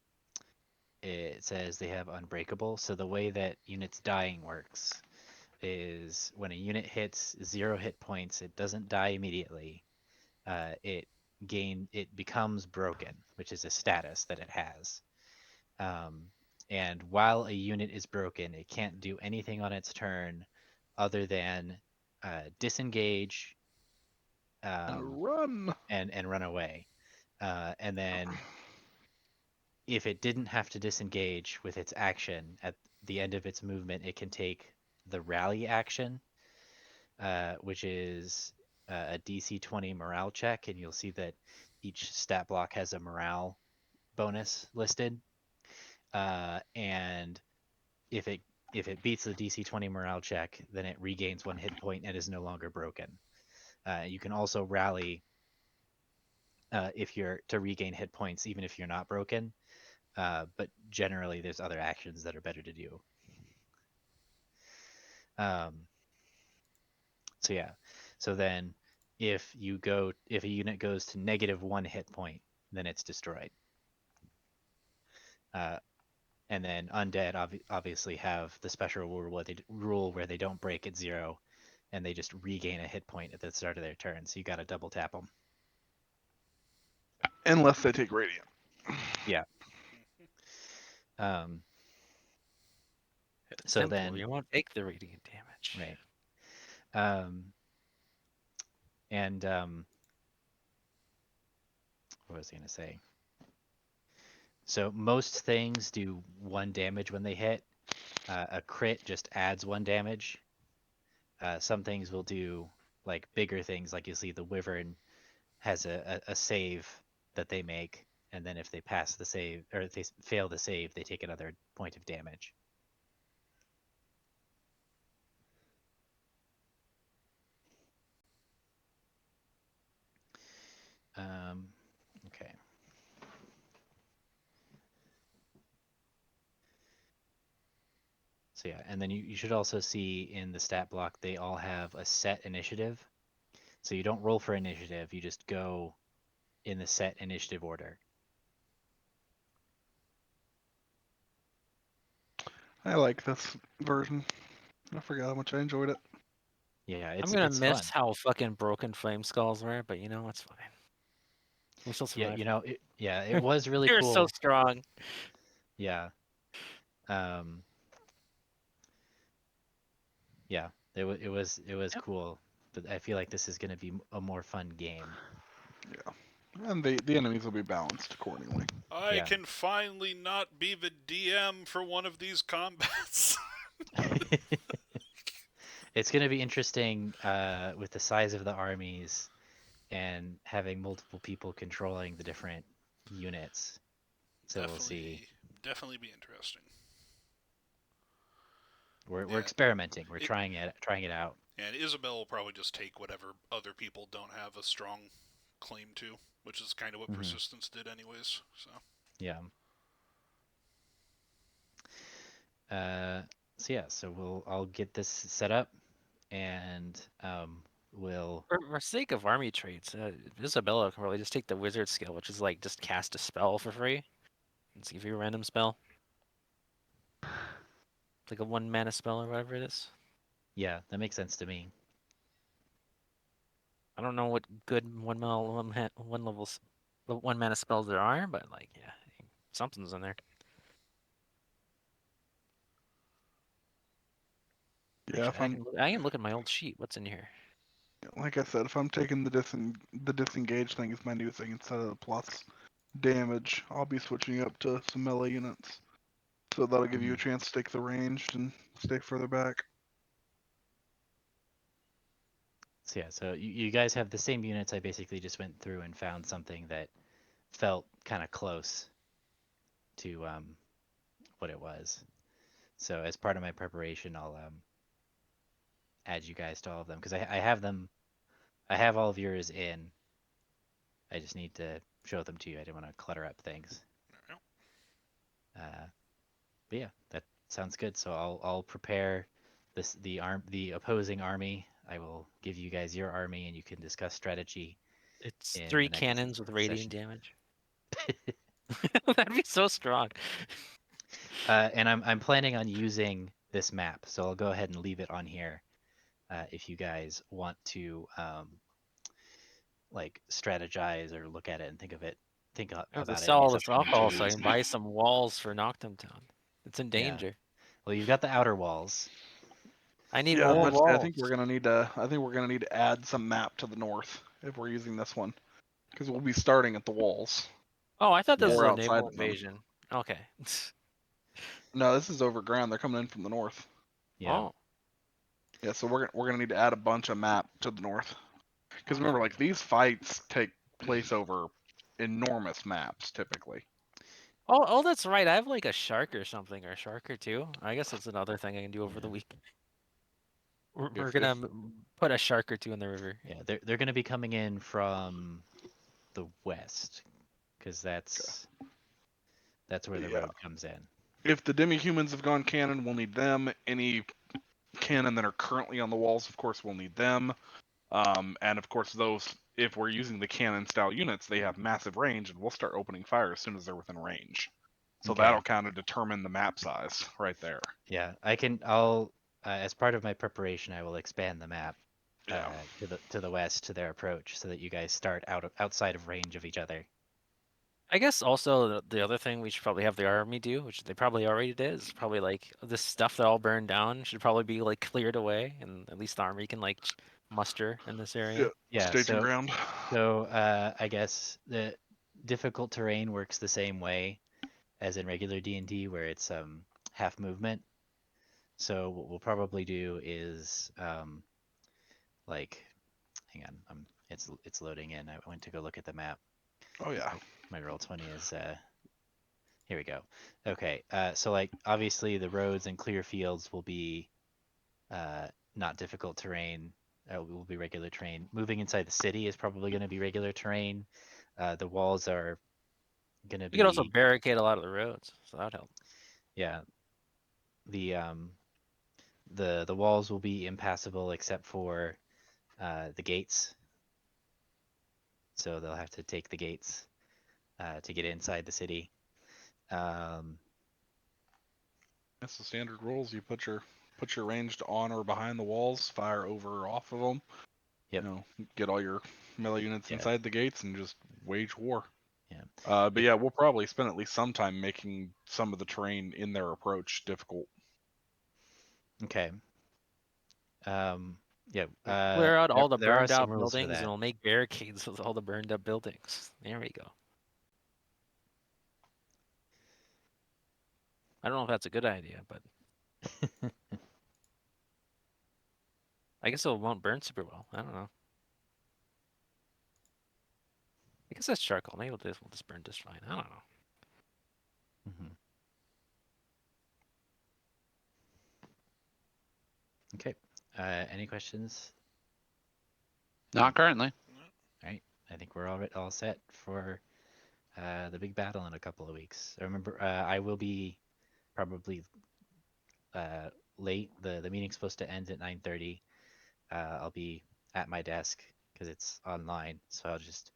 it says they have unbreakable. So the way that units dying works is when a unit hits 0 hit points, it doesn't die immediately. It becomes broken, which is a status that it has. Um, and while a unit is broken, it can't do anything on its turn other than disengage Run. and run away. And then if it didn't have to disengage with its action at the end of its movement, it can take the rally action, which is a DC 20 morale check, and you'll see that each stat block has a morale bonus listed. And if it beats the DC 20 morale check, then it regains 1 hit point and is no longer broken. You can also rally if you're to regain hit points, even if you're not broken. But generally, there's other actions that are better to do. So yeah. So then, if a unit goes to -1 hit point, then it's destroyed. Uh, and then undead obviously have the special rule where they don't break at 0, and they just regain a hit point at the start of their turn. So you got to double tap them. Unless they take radiant. Yeah. So Simple. then, You won't take the radiant damage. right. And what was I gonna say? So most things do 1 damage when they hit. A crit just adds 1 damage. Some things will do like bigger things, like you see the wyvern has a save that they make, and then if they pass the save or if they fail the save, they take another point of damage. Okay. So yeah, and then you should also see in the stat block they all have a set initiative. So you don't roll for initiative, you just go in the set initiative order. I like this version. I forgot how much I enjoyed it. Yeah, I'm gonna it's miss fun. how fucking broken flame skulls were, but it's fine. We still Yeah, survived. it was really They're so cool. strong. Yeah. Um, yeah, it was cool, but I feel like this is going to be a more fun game. Yeah. And the enemies will be balanced accordingly. I Yeah. can finally not be the DM for one of these combats. It's going to be interesting with the size of the armies and having multiple people controlling the different units. So we'll see. Definitely be interesting. We're Yeah. experimenting. We're trying it out. And Isabel will probably just take whatever other people don't have a strong claim to, which is kind of what Persistence did anyways. So Yeah. So yeah, I'll get this set up, and we'll For sake of army traits, Isabella can probably just take the wizard skill, which is like just cast a spell for free. And see if you a random spell. Like a 1 mana spell or whatever it is. yeah, that makes sense to me. I don't know what good one levels, one mana spells there are, but like, yeah, something's in there. Yeah, Actually, I can look at my old sheet. What's in here? like I said, if I'm taking the disengage thing as my new thing instead of the plus damage, I'll be switching up to some melee units. So that'll give you a chance to take the ranged and stay further back. So yeah, so you guys have the same units. I basically just went through and found something that felt kind of close to what it was. So as part of my preparation, I'll add you guys to all of them because I have them. I have all of yours in. I just need to show them to you. I didn't want to clutter up things. Uh, but yeah, that sounds good. So I'll prepare the opposing army. I will give you guys your army, and you can discuss strategy It's in the 3 next cannons with radiant session. damage. That'd be so strong. And I'm planning on using this map, so I'll go ahead and leave it on here. If you guys want to like strategize or look at it and I have to about sell any all this assumption alcohol so I trees. can buy some walls for Noctum Town. It's in Yeah. danger. Well, you've got the outer walls. I need Yeah, I was more about to say, I walls. think we're gonna need to. I think we're gonna need to add some map to the north if we're using this one, because we'll be starting at the walls Oh, I thought this Yeah. was or a outside naval of them. invasion. Okay. No, this is over ground. They're coming in from the north. Yeah. Oh, Yeah, so we're gonna need to add a bunch of map to the north. Because remember, okay. like these fights take place over enormous maps typically. Oh, that's right. I have like a shark or something, or a shark or two. I guess that's another thing I can do over the Yeah. week. We're If gonna put a shark or two in the river. Yeah. They're going to be coming in from the west because that's where the yeah, road comes in. if the demi-humans have gone cannon, we'll need them. Any cannon that are currently on the walls, of course, we'll need them. And of course, those, if we're using the cannon style units, they have massive range, and we'll start opening fire as soon as they're within range. So Okay. that'll kind of determine the map size right there. Yeah. I'll as part of my preparation, I will expand the map Yeah. to the west to their approach so that you guys start outside of range of each other. I guess also the other thing we should probably have the army do, which they probably already did, is probably like this stuff that all burned down should probably be like cleared away, and at least the army can like muster in this Yeah. area. Yeah. Staging ground. So I guess the difficult terrain works the same way as in regular D&D where it's half movement. So what we'll probably do is like hang on, it's loading in. I went to go look at the map. Oh yeah. My roll 20 is here we go. Okay. So like obviously the roads and clear fields will be uh not difficult terrain. Will be regular terrain. Moving inside the city is probably going to be regular terrain. The walls are going to We could also be barricade a lot of the roads, so that'd help. yeah, the the walls will be impassable except for the gates. So they'll have to take the gates to get inside the city. Um, That's the standard rules. You put your ranged on or behind the walls, fire over or off of them. yep. Get all your melee units Yeah. inside the gates and just wage war. Yeah. But yeah, we'll probably spend at least some time making some of the terrain in their approach difficult. Okay. Yeah. Clear out all the There are burned some out rules for buildings, and that. we'll make barricades with all the burned up buildings. There we go. I don't know if that's a good idea, but I guess it won't burn super well. I don't know. I guess that's charcoal. Maybe we'll just burn just fine. I don't know. Mhm. Okay. Any questions? Not currently. All right. I think we're all set for the big battle in a couple of weeks. Remember, I will be probably uh, late. The meeting's supposed to end at 9:30. I'll be at my desk because it's online, so I'll just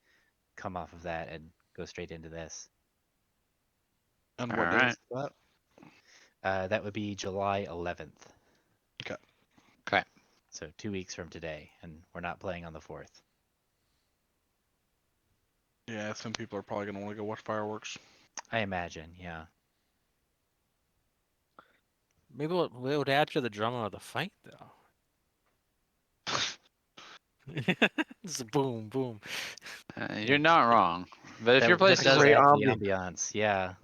come off of that and go straight into this. And All what day right. is that? That would be July 11th, Okay. Okay. so 2 weeks from today, and we're not playing on the 4th. Yeah, some people are probably gonna want to go watch fireworks. I imagine, yeah. Maybe we would add to the drama of the fight, though. Just boom, boom. You're not wrong. But if your place that is, does Great add to the ambiance. ambiance, yeah.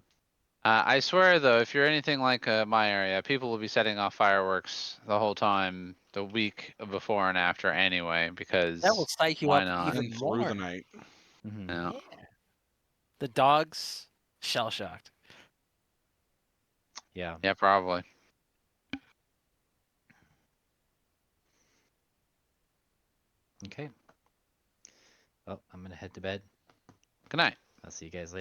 I swear though, if you're anything like my area, people will be setting off fireworks the whole time, the week before and after anyway, because That will psych you why up not? even And through the more. night. Hmm. Yeah. The dogs, shell shocked. Yeah. Yeah, probably. Okay. Well, I'm gonna head to bed. Good night. I'll see you guys later.